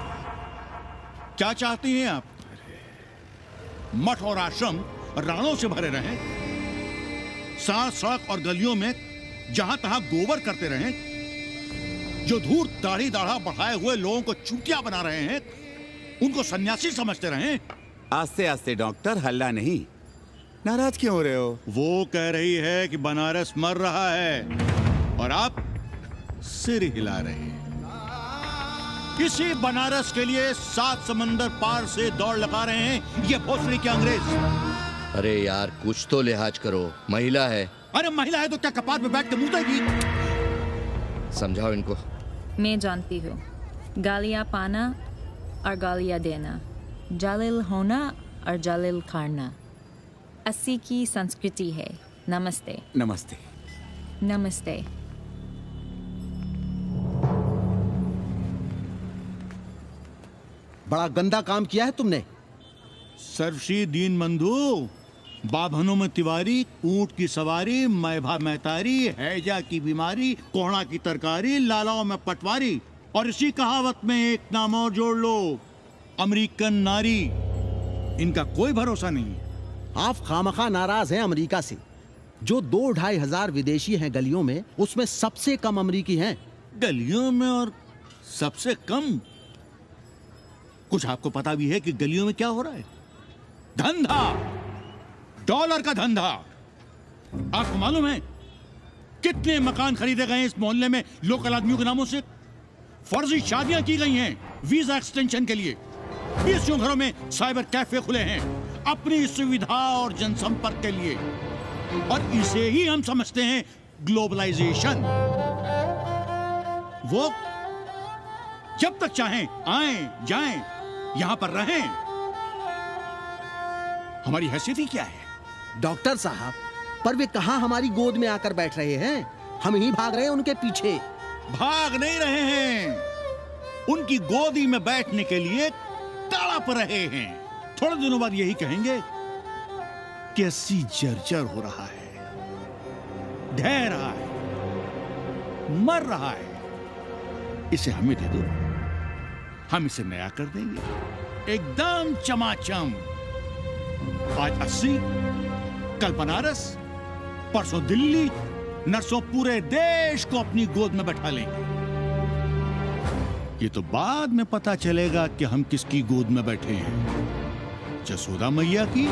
क्या चाहती हैं आप? मठ और आश्रम राणों से भरे रहें, सड़क सड़क और गलियों में जहां तहां गोबर करते रहें, जो धूर्त दाढ़ी दाढ़ा बढ़ाए हुए लोगों को चूतिया बना रहे हैं उनको सन्यासी समझते रहें। आस्ते आस्ते डॉक्टर, हल्ला नहीं। नाराज क्यों हो रहे हो? वो कह रही है कि बनारस मर रहा है और आप सिर हिला रहे हैं। इसी बनारस के लिए 7 समंदर पार से दौड़ लगा रहे हैं ये भोसड़ी के अंग्रेज। अरे यार, कुछ तो लिहाज करो, महिला है। अरे महिला है तो क्या कपाट पे बैठ के मुतेगी? समझाओ इनको। मैं जानती हूँ, गालियाँ पाना और गालियाँ देना, जालिल होना और जालिल खाना 80 की संस्कृति है। नमस्ते। नमस्ते। नमस्ते। बड़ा गंदा काम किया है तुमने। सर्वश्री दीन बंधु, बाभनों में तिवारी, ऊंट की सवारी, मैभा मैतारी, हैजा की बीमारी, कोहड़ा की तरकारी, लालाओं में पटवारी, और इसी कहावत में एक नाम और जोड़ लो, अमेरिकन नारी। इनका कोई भरोसा नहीं। आप खामखा नाराज हैं अमेरिका से। जो 2-2.5 हजार विदेशी हैं गलियों में, उसमें सबसे कम अमेरिकी हैं। गलियों में और सबसे कम? कुछ आपको पता भी है कि गलियों में क्या हो रहा है? धंधा, डॉलर का धंधा। आपको मालूम है कितने मकान खरीदे गए इस मोहल्ले में लोकल आदमियों के नामों से? फर्जी शादियां की गई हैं वीजा एक्सटेंशन के लिए। 20 घरों में साइबर कैफे खुले हैं अपनी सुविधा और जनसंपर्क के लिए। और इसे ही हम समझते हैं ग्लोबलाइजेशन। वो जब तक चाहें आएं जाएं, यहां पर रहें। हमारी हैसियत ही क्या है? डॉक्टर साहब, पर वे कहां हमारी गोद में आकर बैठ रहे हैं? हम ही भाग रहे हैं उनके पीछे। भाग नहीं रहे हैं, उनकी गोदी में बैठने के लिए तड़प रहे हैं। थोड़े दिनों बाद यही कहेंगे कि अस्सी जर्जर हो रहा है, ढह रहा है, मर रहा है, इसे हमें दे दो, हम इसे नया कर देंगे एकदम चमाचम। आज 80, कल बनारस, परसों दिल्ली, नरसों पूरे देश को अपनी गोद में बैठा लेंगे। ये तो बाद में पता चलेगा कि हम किसकी गोद में बैठे हैं, जसोदा मैया की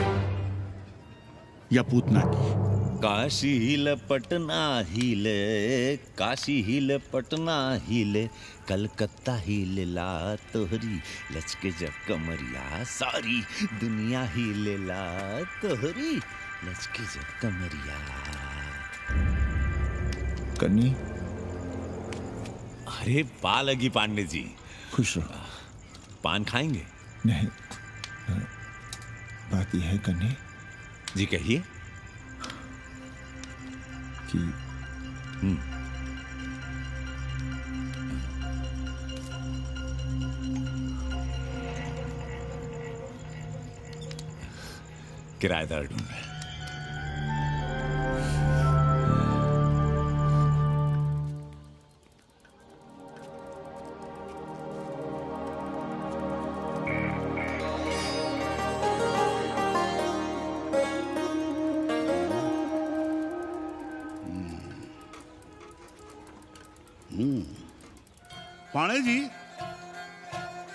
या पूतना की। काशी हिले पटना हिले, काशी हिले पटना हिले, कलकत्ता हिले ला तोहरी लचके जब कमरिया, सारी दुनिया हिले ला तोहरी लचके जब कमरिया। कन्नी, अरे पा लगी पांडे जी। खुश रहो। पान खाएंगे? नहीं, बात यह है कन्नी जी, कहिए। कि किराएदार ढूंढ रहे। पाणे जी,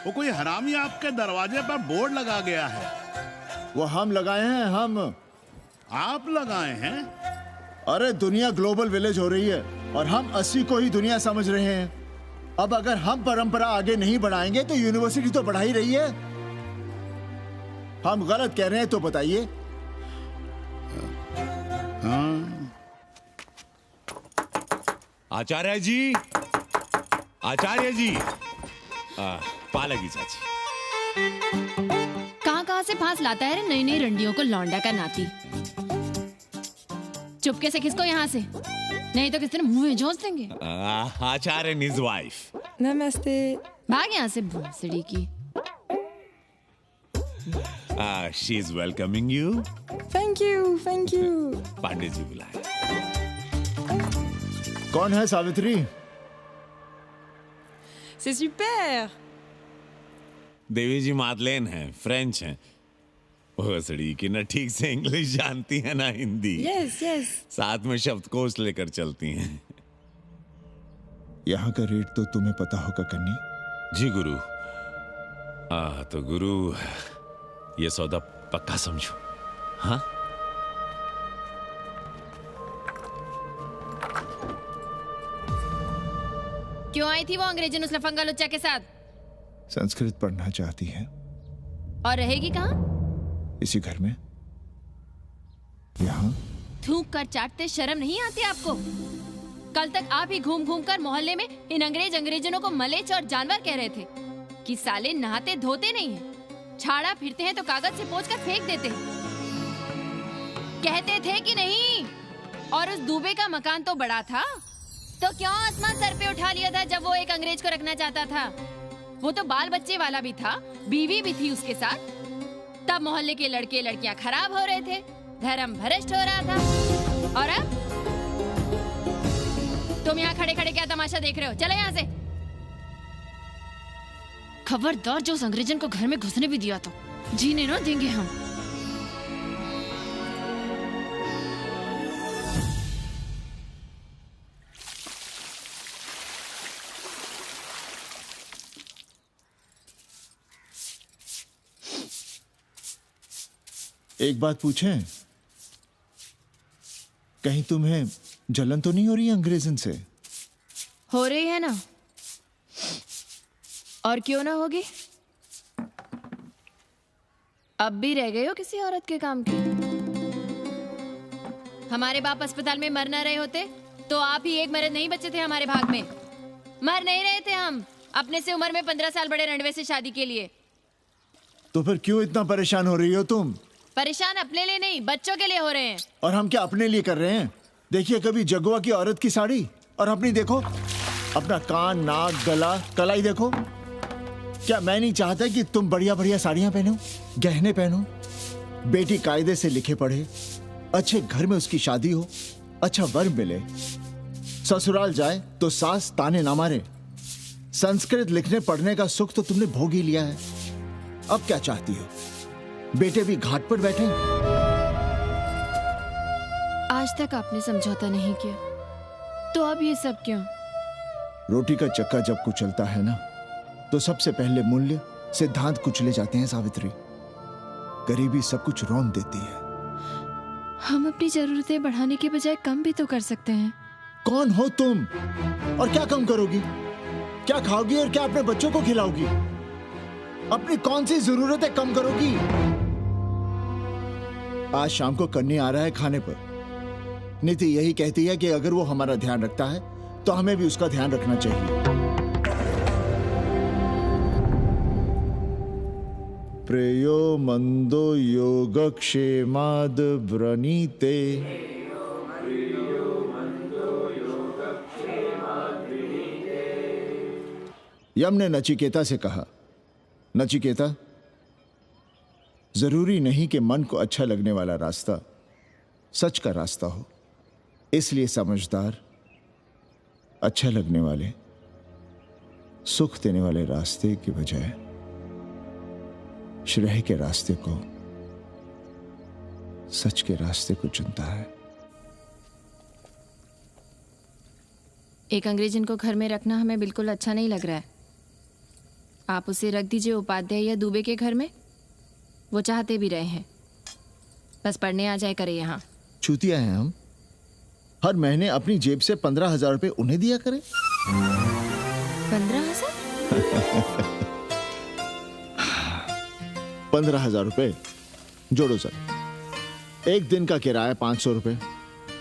वो कोई हरामी आपके दरवाजे पर बोर्ड लगा गया है। वो हम लगाए हैं। हम? आप लगाए हैं? अरे दुनिया ग्लोबल विलेज हो रही है और हम 80 को ही दुनिया समझ रहे हैं। अब अगर हम परंपरा आगे नहीं बढ़ाएंगे तो यूनिवर्सिटी तो बढ़ा ही रही है। हम गलत कह रहे हैं तो बताइए। आचार्य जी, आचार्य जी, पालगी चाची। कहाँ से फांस लाता है रे नई नई रंडियों को, लौंडा का नाती। चुपके से खिसको यहाँ से, नहीं तो किसी ने मुंह में झोंस देंगे। आचार्य and his wife। नमस्ते। भाग यहाँ से भूसड़ी की। She is welcoming you। Thank you, thank you. Pandey ji बुलाए। कौन है सावित्री? C'est super। देवी जी मादलेन हैं, फ्रेंच हैं। भोसड़ी की न ठीक से इंग्लिश जानती है ना हिंदी। Yes yes. साथ में शब्दकोश लेकर चलती हैं। यहाँ का रेट तो तुम्हें पता होगा कन्नी। जी गुरु। तो गुरु, ये सौदा पक्का समझो। हाँ, क्यों आई थी वो अंग्रेजी नुस्ला फंगा लुच्चा के साथ? संस्कृत पढ़ना चाहती है। और रहेगी कहाँ? इसी घर में, यहाँ। थूक कर चाटते शर्म नहीं आती आपको? कल तक आप ही घूम घूम कर मोहल्ले में इन अंग्रेजनों को मलेच और जानवर कह रहे थे कि साले नहाते धोते नहीं हैं, छाड़ा फिरते हैं तो कागज से पोंछ कर फेंक देते हैं। कहते थे कि नहीं? और उस दूबे का मकान तो बड़ा था, तो क्यों आसमान सर पे उठा लिया था जब वो एक अंग्रेज को रखना चाहता था? वो तो बाल बच्चे वाला भी था, बीवी भी थी उसके साथ। तब मोहल्ले के लड़के लड़कियां खराब हो रहे थे, धर्म भ्रष्ट हो रहा था। और अब तुम यहाँ खड़े खड़े क्या तमाशा देख रहे हो? चले यहाँ से। खबरदार, जो उस अंग्रेजन को घर में घुसने भी दिया तो जीने ना देंगे हम। एक बात पूछें, कहीं तुम्हें जलन तो नहीं हो रही अंग्रेजन से? हो रही है ना, और क्यों ना होगी? अब भी रह गए हो किसी औरत के काम की? हमारे बाप अस्पताल में मर न रहे होते तो आप ही एक मर्द नहीं बचे थे हमारे भाग में। मर नहीं रहे थे हम अपने से उम्र में 15 साल बड़े रंडवे से शादी के लिए। तो फिर क्यों इतना परेशान हो रही हो तुम? परेशान अपने लिए नहीं, बच्चों के लिए हो रहे हैं। और हम क्या अपने लिए कर रहे हैं? देखिए कभी जगुआ की औरत की साड़ी और अपनी देखो, अपना कान, नाक, गला, कलाई देखो। क्या मैं नहीं चाहता कि तुम बढ़िया बढ़िया साड़ियां पहनो, गहने पहनो, बेटी कायदे से लिखे पढ़े, अच्छे घर में उसकी शादी हो, अच्छा वर मिले, ससुराल जाए तो सास ताने ना मारे। संस्कृत लिखने पढ़ने का सुख तो तुमने भोग ही लिया है, अब क्या चाहती हो? बेटे भी घाट पर बैठे। आज तक आपने समझौता नहीं किया, तो अब ये सब क्यों? रोटी का चक्का जब कुचलता है ना, तो सबसे पहले मूल्य सिद्धांत कुचले जाते हैं सावित्री। गरीबी सब कुछ रौंद देती है। हम अपनी जरूरतें बढ़ाने के बजाय कम भी तो कर सकते हैं। कौन हो तुम और क्या कम करोगी? क्या खाओगी और क्या अपने बच्चों को खिलाओगी? अपनी कौन सी जरूरतें कम करोगी? आज शाम को कन्नी आ रहा है खाने पर। नीति यही कहती है कि अगर वो हमारा ध्यान रखता है तो हमें भी उसका ध्यान रखना चाहिए। प्रेयो मंदो योगक्षेमाद व्रणीते। यम ने नचिकेता से कहा, नचिकेता, जरूरी नहीं कि मन को अच्छा लगने वाला रास्ता सच का रास्ता हो। इसलिए समझदार, अच्छा लगने वाले, सुख देने वाले रास्ते की बजाय श्रेय के रास्ते को, सच के रास्ते को चुनता है। एक अंग्रेज इनको घर में रखना हमें बिल्कुल अच्छा नहीं लग रहा है। आप उसे रख दीजिए उपाध्याय या दुबे के घर में। वो चाहते भी रहे हैं, बस पढ़ने आ जाए करे यहाँ। चूतिया हैं हम। हर महीने अपनी जेब से 15,000 रुपए उन्हें दिया करें। 15,000? 15,000 रुपए जोड़ो सर। एक दिन का किराया 500 रुपए,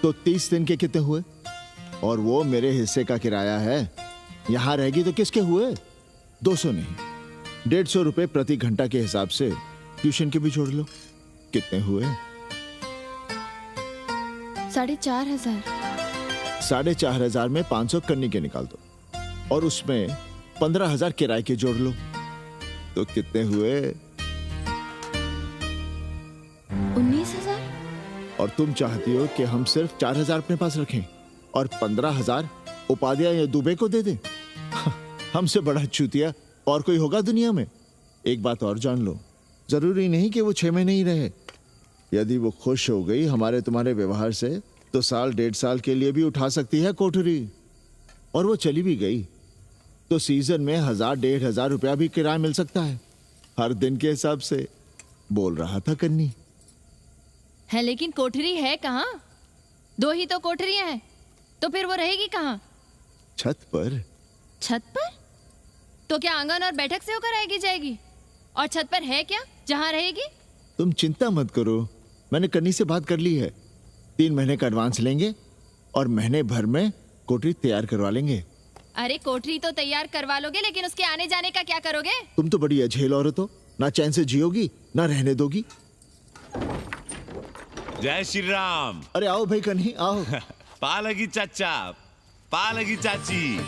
तो 30 दिन के कितने हुए? और वो मेरे हिस्से का किराया है। यहां रहेगी तो किसके हुए? 200 नहीं, 150 रुपए प्रति घंटा के हिसाब से ट्यूशन के भी जोड़ लो। कितने हुए? 4,500। 4,500 में 500 कन्नी के निकाल दो और उसमें 15,000 किराए के जोड़ लो, तो कितने हुए? 19,000। और तुम चाहती हो कि हम सिर्फ 4,000 अपने पास रखें और 15,000 उपाध्याय या दुबे को दे दें? हमसे बड़ा चूतिया और कोई होगा दुनिया में? एक बात और जान लो, जरूरी नहीं कि वो 6 महीने ही रहे। यदि वो खुश हो गई हमारे तुम्हारे व्यवहार से तो साल 1.5 साल के लिए भी उठा सकती है कोठरी। और वो चली भी गई तो सीजन में 1,000-1,500 रुपया भी किराया मिल सकता है, हर दिन के हिसाब से। बोल रहा था कन्नी है, लेकिन कोठरी है कहाँ? 2 ही तो कोठरियां हैं, तो फिर वो रहेगी कहाँ? छत पर। छत पर? तो क्या आंगन और बैठक से होकर आएगी जाएगी? और छत पर है क्या जहाँ रहेगी? तुम चिंता मत करो, मैंने कन्नी से बात कर ली है। 3 महीने का एडवांस लेंगे और महीने भर में कोठरी तैयार करवा लेंगे। अरे कोठरी तो तैयार करवा लोगे, लेकिन उसके आने जाने का क्या करोगे? तुम तो बड़ी अझेल औरत हो, ना चैन से जियोगी ना रहने दोगी। जय श्री राम। अरे आओ भाई कन्ही आओ। पालगी चाचा, पालगी चाची।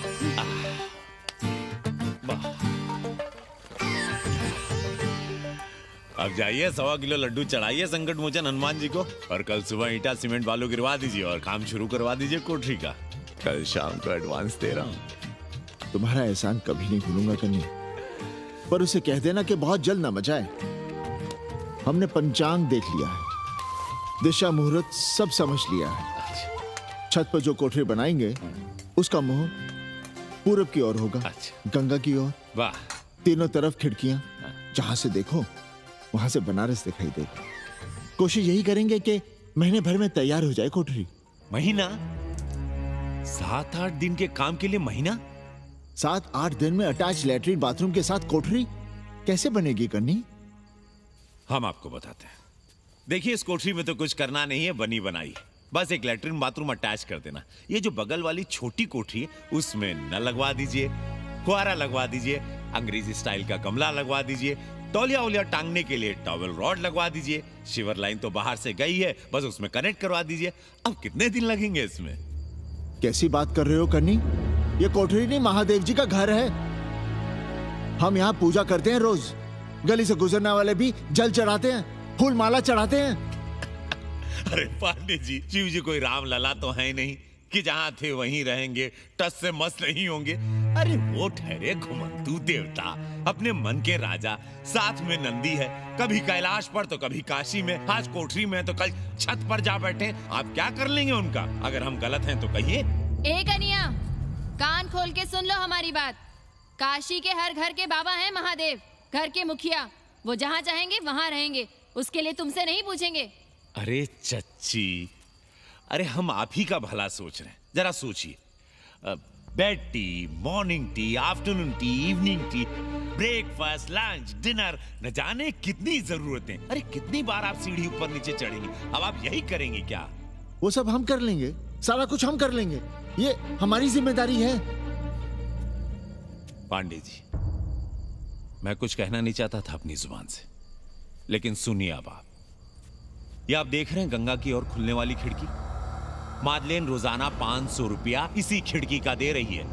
अब जाइए 1.25 किलो लड्डू चढ़ाइए संकट मोचन हनुमान जी को और कल सुबह ईटा सीमेंट बालू गिरवा दीजिए और काम शुरू करवा दीजिए कोठरी का। कल शाम को एडवांस दे रहा हूँ। तुम्हारा एहसान कभी नहीं भूलूंगा कन्नी, पर उसे कह देना कि बहुत जल्द ना मचाए। हमने पंचांग देख लिया है, दिशा मुहूर्त सब समझ लिया है। छत पर जो कोठरी बनाएंगे उसका मुंह पूरब की ओर होगा, गंगा की ओर। वाह। तीनों तरफ खिड़कियां, जहां से देखो वहां से बनारस दिखाई देगा। कोशिश यही करेंगे कि महीने भर में तैयार हो जाए कोठरी। महीना? 7-8 दिन के काम के लिए महीना? 7-8 दिन में अटैच लैट्रिन बाथरूम के साथ कोठरी कैसे बनेगी कन्नी? हम आपको बताते हैं। देखिए, इस कोठरी में तो कुछ करना नहीं है, बनी बनाई। बस एक लैट्रिन बाथरूम अटैच कर देना। ये जो बगल वाली छोटी कोठरी है उसमें नल लगवा दीजिए, फुहारा लगवा दीजिए, अंग्रेजी स्टाइल का गमला लगवा दीजिए, तौलिया उलिया टांगने के लिए टॉवेल रॉड लगवा दीजिए। शिवर लाइन तो बाहर से गई है, बस उसमें कनेक्ट करवा दीजिए। अब कितने दिन लगेंगे इसमें? कैसी बात कर रहे हो कन्नी? ये कोठरी नहीं, महादेव जी का घर है। हम यहाँ पूजा करते हैं रोज। गली से गुजरने वाले भी जल चढ़ाते हैं, फूल माला चढ़ाते हैं। अरे पांडे जी, शिव जी कोई राम लला तो है नहीं कि जहां थे वहीं रहेंगे, टस से मस्त नहीं होंगे। अरे वो ठहरे घुमंतू देवता, अपने मन के राजा, साथ में नंदी है। कभी कैलाश पर तो कभी काशी में, आज कोठरी में तो कल छत पर जा बैठे। आप क्या कर लेंगे उनका? अगर हम गलत हैं तो कहिए। ए कन्या, कान खोल के सुन लो हमारी बात। काशी के हर घर के बाबा हैं महादेव, घर के मुखिया। वो जहाँ चाहेंगे वहाँ रहेंगे, उसके लिए तुमसे नहीं पूछेंगे। अरे चच्ची, अरे हम आप ही का भला सोच रहे हैं, जरा सोचिए। Bed tea, morning tea, afternoon T, evening tea, breakfast, lunch, dinner, न जाने कितनी जरूरतें। अरे कितनी बार आप सीढ़ी ऊपर नीचे चढ़ेंगे, अब आप यही करेंगे क्या? वो सब हम कर लेंगे, सारा कुछ हम कर लेंगे, ये हमारी जिम्मेदारी है। पांडे जी, मैं कुछ कहना नहीं चाहता था अपनी जुबान से, लेकिन सुनिए अब आप। ये आप देख रहे हैं गंगा की ओर खुलने वाली खिड़की? मादलेन रोजाना 500 रुपया इसी खिड़की का दे रही है,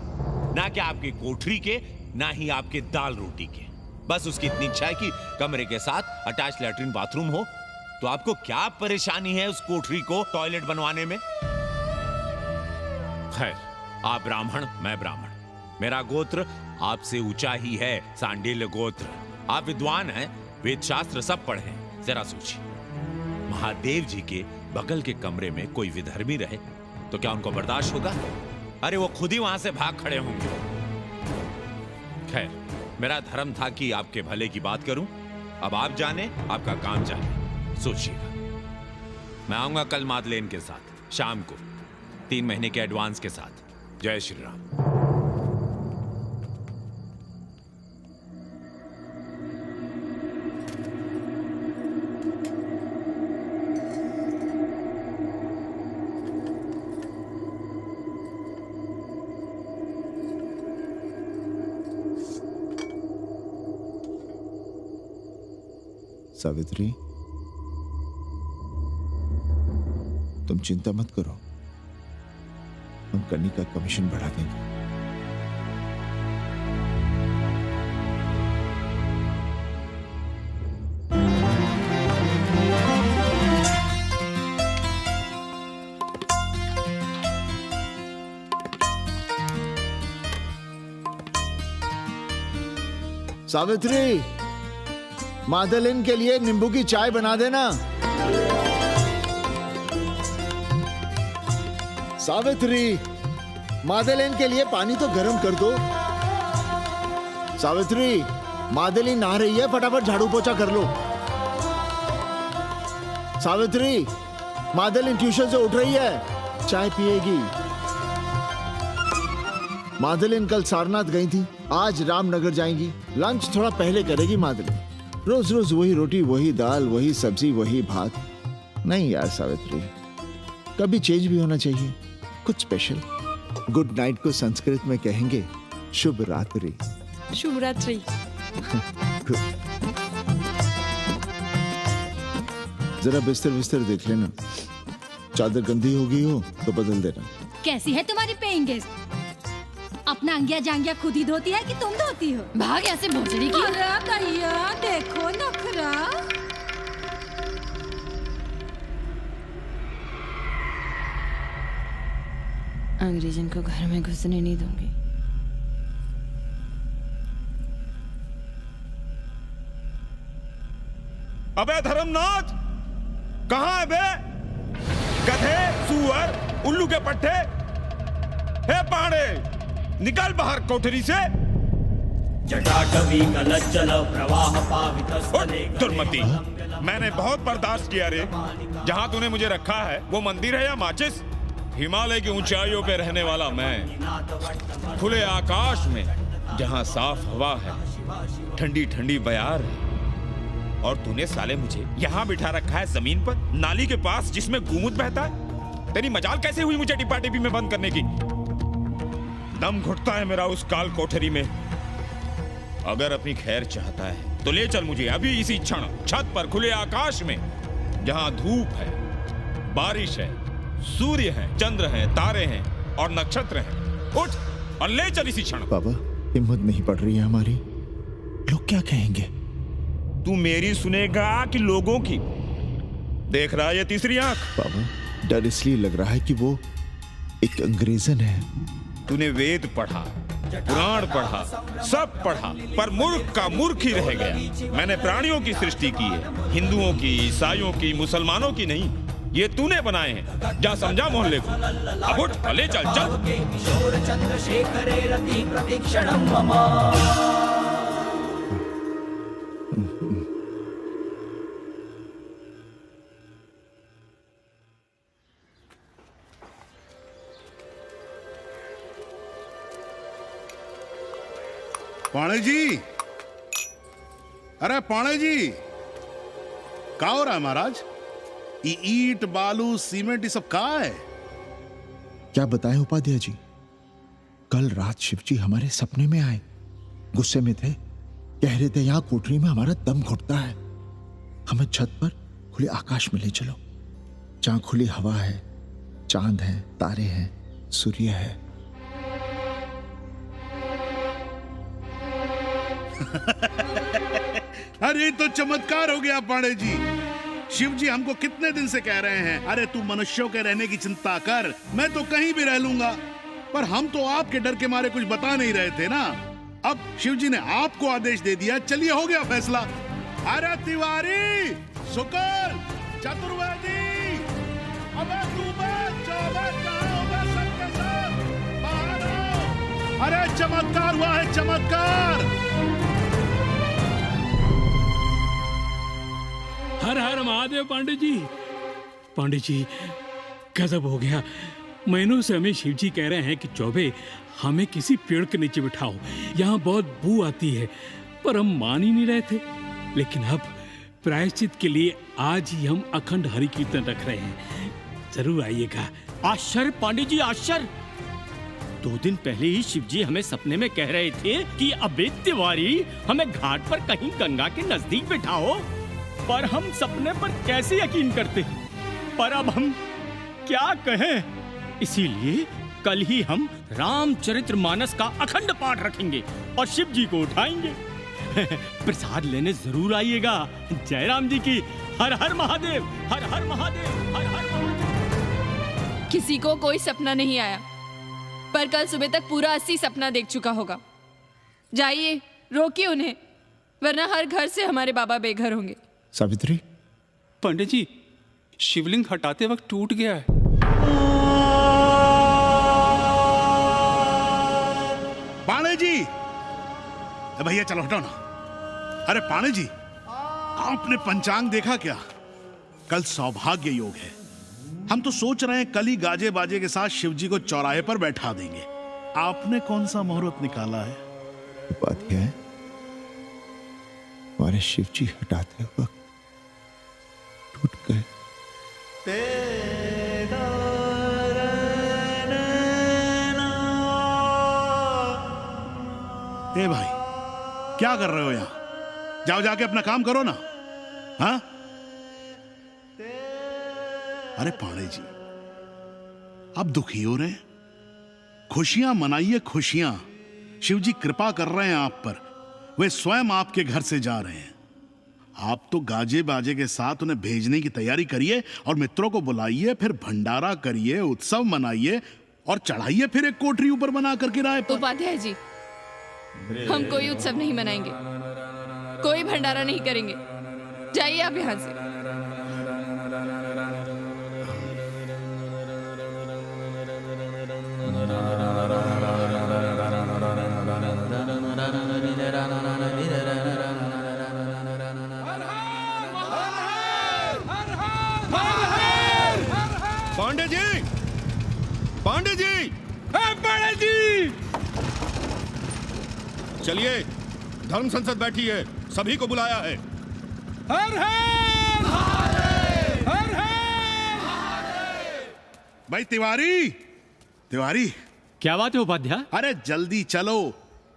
ना कि आपके कोठरी के, ना ही आपके दाल रोटी के। बस उसकी इतनी इच्छा है कि कमरे के साथ अटैच लैट्रिन बाथरूम हो। तो आपको क्या परेशानी है उस कोठरी को टॉयलेट बनवाने में? खैर, आप ब्राह्मण, मैं ब्राह्मण, मेरा गोत्र आपसे ऊंचा ही है, सांडिल्य गोत्र। आप विद्वान हैं, वेद शास्त्र सब पढ़े हैं। जरा सोचिए, महादेव जी के बगल के कमरे में कोई विधर्मी रहे तो क्या उनको बर्दाश्त होगा? अरे वो खुद ही वहां से भाग खड़े होंगे। खैर, मेरा धर्म था कि आपके भले की बात करूं। अब आप जाने, आपका काम जाने। सोचिएगा, मैं आऊंगा कल मादलेन के साथ शाम को 3 महीने के एडवांस के साथ। जय श्री राम। सावित्री, तुम चिंता मत करो, हम कन्नी का कमीशन बढ़ा देंगे। सावित्री, मादलेन के लिए नींबू की चाय बना देना। सावित्री, मादलेन के लिए पानी तो गर्म कर दो। सावित्री, मादलेन नहा रही है, फटाफट झाड़ू पोछा कर लो। सावित्री, मादलेन ट्यूशन से उठ रही है, चाय पिएगी। मादलेन कल सारनाथ गई थी, आज रामनगर जाएंगी, लंच थोड़ा पहले करेगी मादलेन। रोज रोज वही रोटी, वही दाल, वही सब्जी, वही भात। नहीं यार सावित्री, कभी चेंज भी होना चाहिए, कुछ स्पेशल। गुड नाइट को संस्कृत में कहेंगे शुभ रात्रि। शुभ रात्रि। जरा बिस्तर बिस्तर देख लेना, चादर गंदी हो गई हो तो बदल देना। कैसी है तुम्हारी पेइंग गेस्ट? अपना अंगिया जांगिया खुद ही धोती है कि तुम धोती हो? भाग ऐसे भोसड़ी की। अरे भैया देखो नखरा। अंग्रेजन को घर में घुसने नहीं दूंगी। अबे धर्मनाथ, कहाँ है बे? गधे, सुअर, उल्लू के पट्टे। हे पांडे, निकल बाहर कोठरी से। जटाटवी कलज्जल प्रवाह पावितस्थले। दुर्मति, मैंने बहुत बर्दाश्त किया रे। जहाँ तूने मुझे रखा है वो मंदिर है या माचिस? हिमालय की ऊंचाइयों पे रहने वाला मैं, खुले आकाश में जहाँ साफ हवा है, ठंडी ठंडी बयार है, और तूने साले मुझे यहाँ बिठा रखा है जमीन पर, नाली के पास जिसमें गोमूत्र बहता है। तेरी मजाल कैसे हुई मुझे टिप्पा टिप्पी में बंद करने की? दम घुटता है मेरा उस काल कोठरी में। अगर अपनी खैर चाहता है तो ले चल मुझे अभी इसी क्षण छत पर खुले आकाश में, जहां धूप है, बारिश है, सूर्य है, चंद्र है, तारे हैं और नक्षत्र हैं। उठ और ले चल इसी क्षण। बाबा, हिम्मत नहीं पड़ रही है हमारी, लोग क्या कहेंगे? तू मेरी सुनेगा कि लोगों की? देख रहा है ये तीसरी आंख? बाबा, डर इसलिए लग रहा है कि वो एक अंग्रेजन है। तूने वेद पढ़ा, पुराण पढ़ा, सब पढ़ा, पर मूर्ख का मूर्ख ही रह गया। मैंने प्राणियों की सृष्टि की है, हिंदुओं की, ईसाइयों की, मुसलमानों की नहीं। ये तूने बनाए हैं। जा समझा मोहल्ले को। अब उठ, ले चल चल। पाणे जी, अरे पाणे जी, क्या हो रहा है महाराज? ये ईंट बालू सीमेंट ये सब कहाँ है? क्या बताएं उपाध्याय जी, कल रात शिवजी हमारे सपने में आए, गुस्से में थे, कह रहे थे यहां कोठरी में हमारा दम घुटता है, हमें छत पर खुले आकाश में ले चलो, जहां खुली हवा है, चांद है, तारे हैं, सूर्य है। अरे तो चमत्कार हो गया पाणे जी। शिव जी हमको कितने दिन से कह रहे हैं, अरे तू मनुष्यों के रहने की चिंता कर, मैं तो कहीं भी रह लूंगा, पर हम तो आपके डर के मारे कुछ बता नहीं रहे थे ना। अब शिव जी ने आपको आदेश दे दिया, चलिए हो गया फैसला। अरे तिवारी, शुक्ल, चतुर्वेदी, अबे तू सबके साथ बाहर आओ। अरे चमत्कार हुआ है, चमत्कार। हर हर महादेव पांडे जी। पांडे जी, गजब हो गया। महीनों से हमें शिवजी कह रहे हैं कि चौबे हमें किसी पेड़ के नीचे बिठाओ, यहाँ बहुत बू आती है, पर हम मान ही नहीं रहे थे। लेकिन अब प्रायश्चित के लिए आज ही हम अखंड हरि कीर्तन रख रहे हैं, जरूर आइएगा। आश्चर्य पांडे जी, आश्चर्य। 2 दिन पहले ही शिवजी हमें सपने में कह रहे थे कि अबे तिवारी, हमें घाट पर कहीं गंगा के नजदीक बिठाओ, पर हम सपने पर कैसे यकीन करते। पर अब हम क्या कहें, इसीलिए कल ही हम रामचरितमानस का अखंड पाठ रखेंगे और शिव जी को उठाएंगे। प्रसाद लेने जरूर आइएगा। जय राम जी की। हर हर महादेव, हर हर महादेव, हर हर महादेव। किसी को कोई सपना नहीं आया, पर कल सुबह तक पूरा 80 सपना देख चुका होगा। जाइए, रोकिए उन्हें, वरना हर घर से हमारे बाबा बेघर होंगे। सावित्री, पंडित जी, शिवलिंग हटाते वक्त टूट गया है। पाणे जी, भैया चलो हटाओ ना। अरे पाणे जी, आपने पंचांग देखा क्या? कल सौभाग्य योग है। हम तो सोच रहे हैं कल ही गाजे बाजे के साथ शिवजी को चौराहे पर बैठा देंगे। आपने कौन सा मुहूर्त निकाला है? उपाध्याय, हमारे शिवजी हटाते वक्त टूट गए। ए भाई, क्या कर रहे हो यहाँ? जाओ जाके अपना काम करो ना। हाँ? अरे पाणे जी, आप दुखी हो रहे हैं? खुशियां मनाइए, खुशियां। शिवजी कृपा कर रहे हैं आप पर, वे स्वयं आपके घर से जा रहे हैं। आप तो गाजे बाजे के साथ उन्हें भेजने की तैयारी करिए और मित्रों को बुलाइए, फिर भंडारा करिए, उत्सव मनाइए और चढ़ाइए फिर एक कोठरी ऊपर बना कर किराए पर। उपाध्याय जी, हम कोई उत्सव नहीं मनाएंगे, कोई भंडारा नहीं करेंगे। जाइए आप यहाँ से। पांडे जी, पांडे जी, पांडे जी, चलिए, धर्म संसद बैठी है, सभी को बुलाया है। हर हर हर हर। भाई तिवारी, तिवारी, क्या बात है उपाध्याय? अरे जल्दी चलो,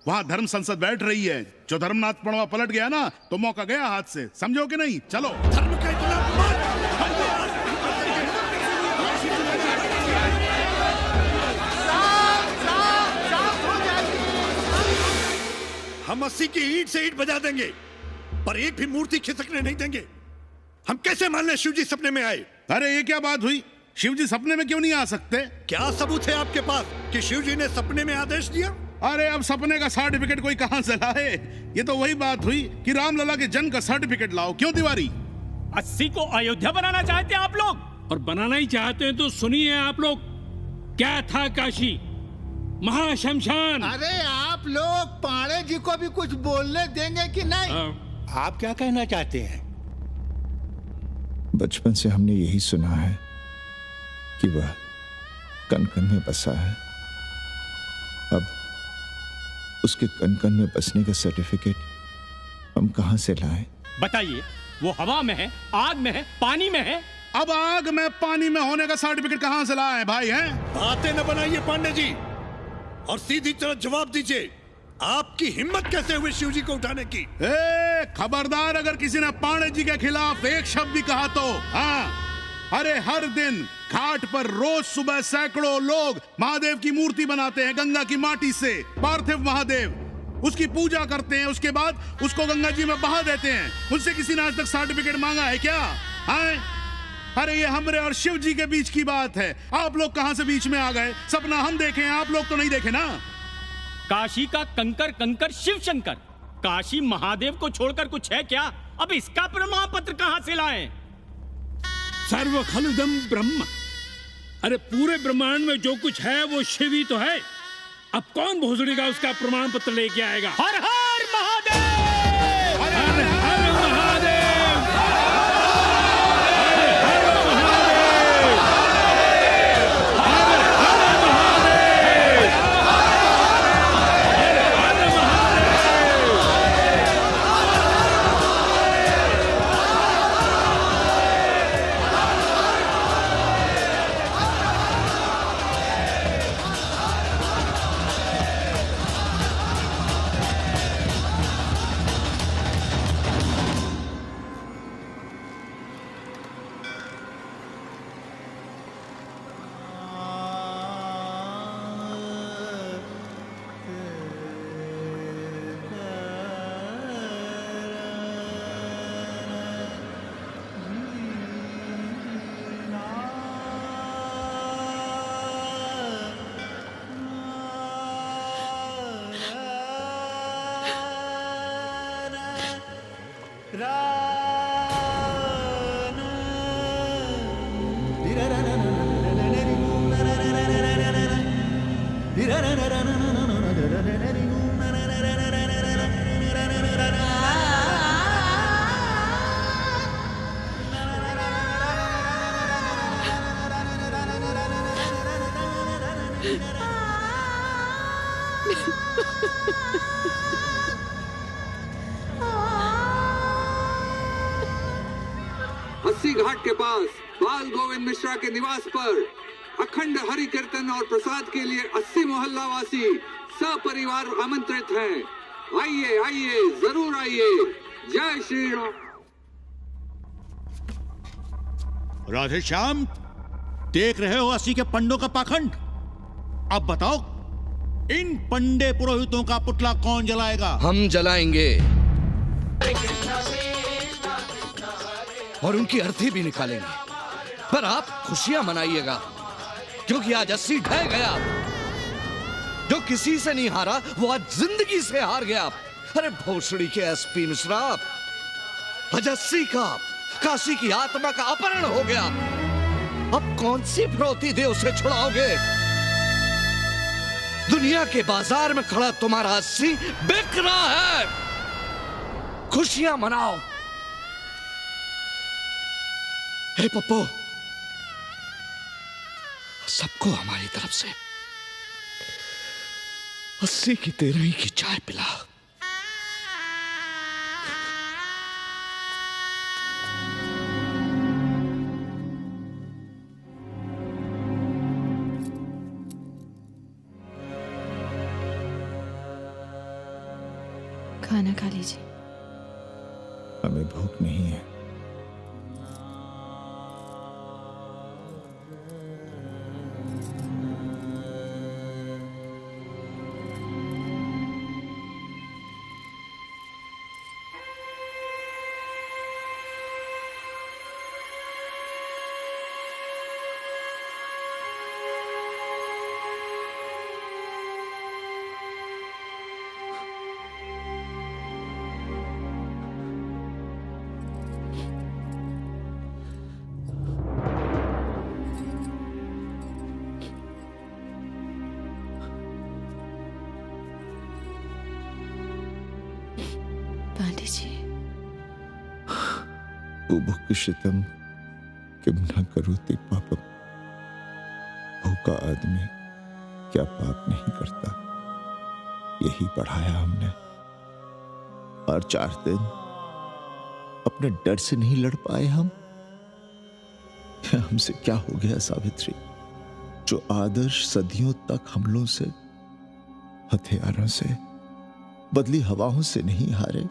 वहां धर्म संसद बैठ रही है। जो धर्मनाथ पड़वा पलट गया ना, तो मौका गया हाथ से, समझो कि नहीं? चलो। धर्म का इतना हम 80 की ईंट से ईंट बजा देंगे, पर एक भी मूर्ति खिसकने नहीं देंगे। हम कैसे मान लें शिवजी सपने में आए? अरे ये क्या बात हुई? शिवजी सपने में क्यों नहीं आ सकते? क्या सबूत है आपके पास कि शिवजी ने सपने में आदेश दिया? अरे अब सपने का सर्टिफिकेट कोई कहां से लाए? ये तो वही बात हुई कि रामलला के जन्म का सर्टिफिकेट लाओ। क्यों तिवारी? 80 को अयोध्या बनाना चाहते हैं आप लोग? और बनाना ही चाहते हैं तो सुनिए आप लोग, क्या था काशी महाशमशान। अरे आप लोग पाणे जी को भी कुछ बोलने देंगे कि नहीं? आप क्या कहना चाहते हैं? बचपन से हमने यही सुना है कि वह कण कण में बसा है। उसके कन कन में बसने का सर्टिफिकेट हम कहां से लाएं? बताइए, वो हवा में है, आग में है, पानी में है? अब आग में पानी में होने का सर्टिफिकेट कहां से लाए भाई हैं? बातें न बनाइए पांडे जी, और सीधी तरह जवाब दीजिए। आपकी हिम्मत कैसे हुई शिव जी को उठाने की? खबरदार, अगर किसी ने पांडे जी के खिलाफ एक शब्द भी कहा तो। हाँ, अरे हर दिन घाट पर रोज सुबह सैकड़ों लोग महादेव की मूर्ति बनाते हैं गंगा की माटी से। पार्थिव महादेव, उसकी पूजा करते हैं, उसके बाद उसको गंगा जी में बहा देते हैं। उनसे किसी ने आज तक सर्टिफिकेट मांगा है क्या? हाँ? अरे ये हमरे और शिव जी के बीच की बात है। आप लोग कहां से बीच में आ गए? सपना हम देखे, आप लोग तो नहीं देखे ना। काशी का कंकर कंकर शिव शंकर, काशी महादेव को छोड़कर कुछ है क्या? अब इसका प्रमाण पत्र कहां से लाएं? सर्व खलुदम ब्रह्म, अरे पूरे ब्रह्मांड में जो कुछ है वो शिव ही तो है। अब कौन भोसड़ी का उसका प्रमाण पत्र लेके आएगा? हर हर महादेव, हर हर महादेव। अस्सी घाट के पास बाल गोविंद मिश्रा के निवास पर अखंड हरि कीर्तन और प्रसाद के लिए 80 मोहल्ला वासी सपरिवार आमंत्रित हैं। आइए आइए, जरूर आइए। जय श्री राम। राधे श्याम, देख रहे हो 80 के पंडों का पाखंड। अब बताओ, इन पंडे पुरोहितों का पुतला कौन जलाएगा? हम जलाएंगे और उनकी अर्थी भी निकालेंगे। पर आप खुशियां मनाइएगा, क्योंकि आज 80 ढह गया। जो किसी से नहीं हारा वो आज जिंदगी से हार गया। अरे भोसड़ी के एसपी मिश्रा, आज 80 का काशी की आत्मा का अपहरण हो गया। अब कौन सी फिरौती दे उसे छुड़ाओगे? दुनिया के बाजार में खड़ा तुम्हारा 80 बिक रहा है। खुशियां मनाओ। हे पप्पू, सबको हमारी तरफ से 80 की 13 की चाय पिला। खाना खा लीजिए। हमें भूख नहीं है। पांडे जी, बुभुक्षितम किम न करोति पापम। भूखा आदमी क्या पाप नहीं करता। यही पढ़ाया हमने। और 4 दिन अपने डर से नहीं लड़ पाए हम। हमसे क्या हो गया सावित्री? जो आदर्श सदियों तक हमलों से, हथियारों से, बदली हवाओं से नहीं हारे,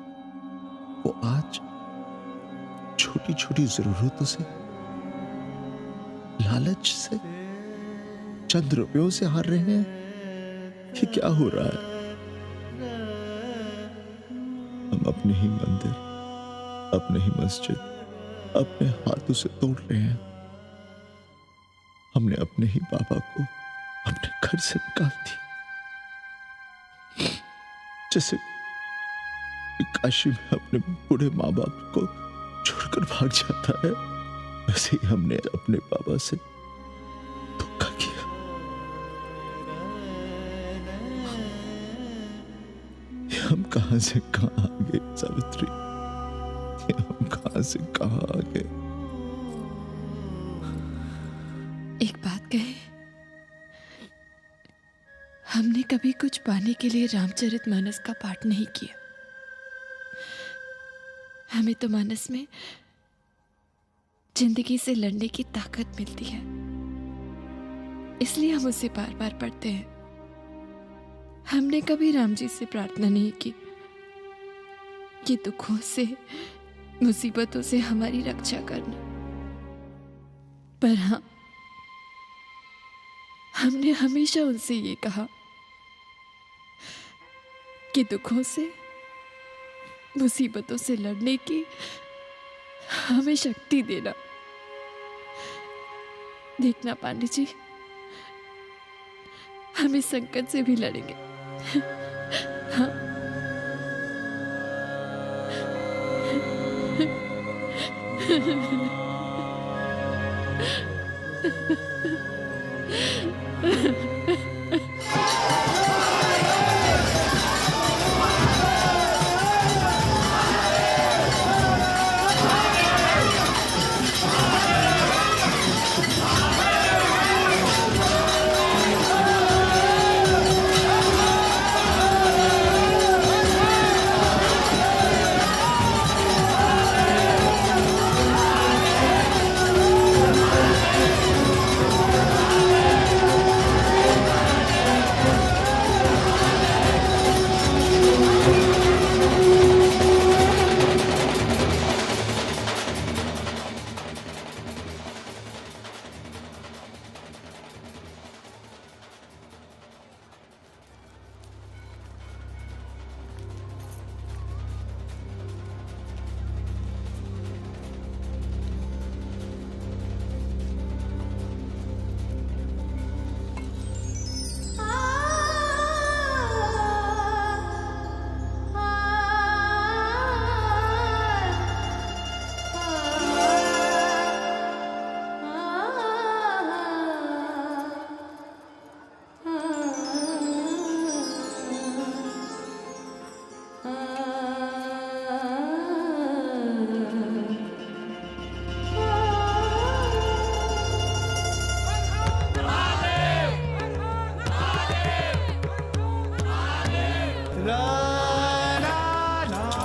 वो आज छोटी छोटी जरूरतों से, लालच से, चंद रुपयों से हार रहे हैं। ये क्या हो रहा है? हम अपने ही मंदिर, अपने ही मस्जिद अपने हाथों से तोड़ रहे हैं। हमने अपने ही बाबा को अपने घर से निकाल दी। जैसे काशी में अपने बूढ़े माँ बाप को छोड़कर भाग जाता है, वैसे ही हमने अपने बाबा से धोखा किया। हम कहां से कहां आ गए सावित्री? हम कहां से कहां आ गए? एक बात कहे, हमने कभी कुछ पाने के लिए रामचरितमानस का पाठ नहीं किया। हमें तो मानस में जिंदगी से लड़ने की ताकत मिलती है, इसलिए हम उसे बार बार पढ़ते हैं। हमने कभी राम जी से प्रार्थना नहीं की कि दुखों से, मुसीबतों से हमारी रक्षा करना, पर हाँ, हमने हमेशा उनसे ये कहा कि दुखों से, मुसीबतों से लड़ने की हमें शक्ति देना। देखना पांडे जी, हम इस संकट से भी लड़ेंगे। हाँ।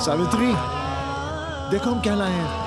सावित्री, देखो हम क्या लाए हैं।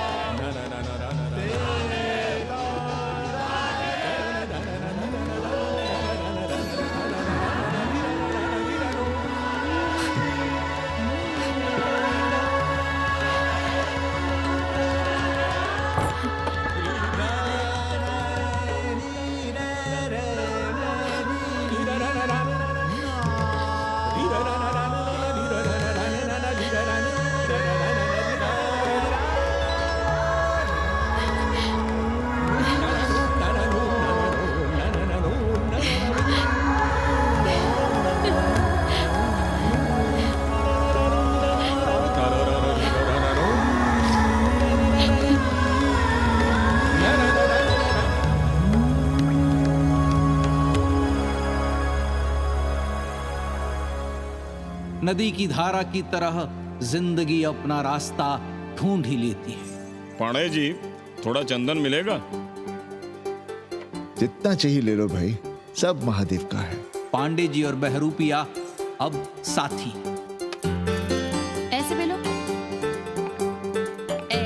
नदी की धारा की तरह जिंदगी अपना रास्ता ढूंढ ही लेती है। पांडे जी, थोड़ा चंदन मिलेगा? जितना चाहिए ले लो भाई, सब महादेव का है। पांडे जी और बहरूपिया अब साथी। ऐसे बोलो।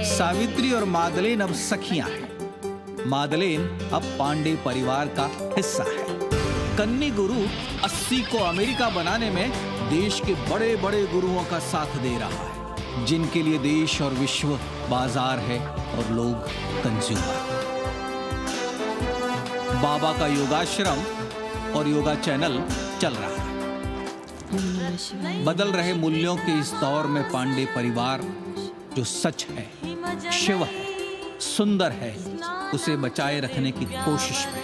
सावित्री और मादलेन अब सखियां हैं। मादलेन अब पांडे परिवार का हिस्सा है। कन्नी गुरु 80 को अमेरिका बनाने में देश के बड़े बड़े गुरुओं का साथ दे रहा है, जिनके लिए देश और विश्व बाजार है और लोग कंज्यूमर। बाबा का योगाश्रम और योगा चैनल चल रहा है। बदल रहे मूल्यों के इस दौर में पांडे परिवार जो सच है, शिव है, सुंदर है, उसे बचाए रखने की कोशिश में।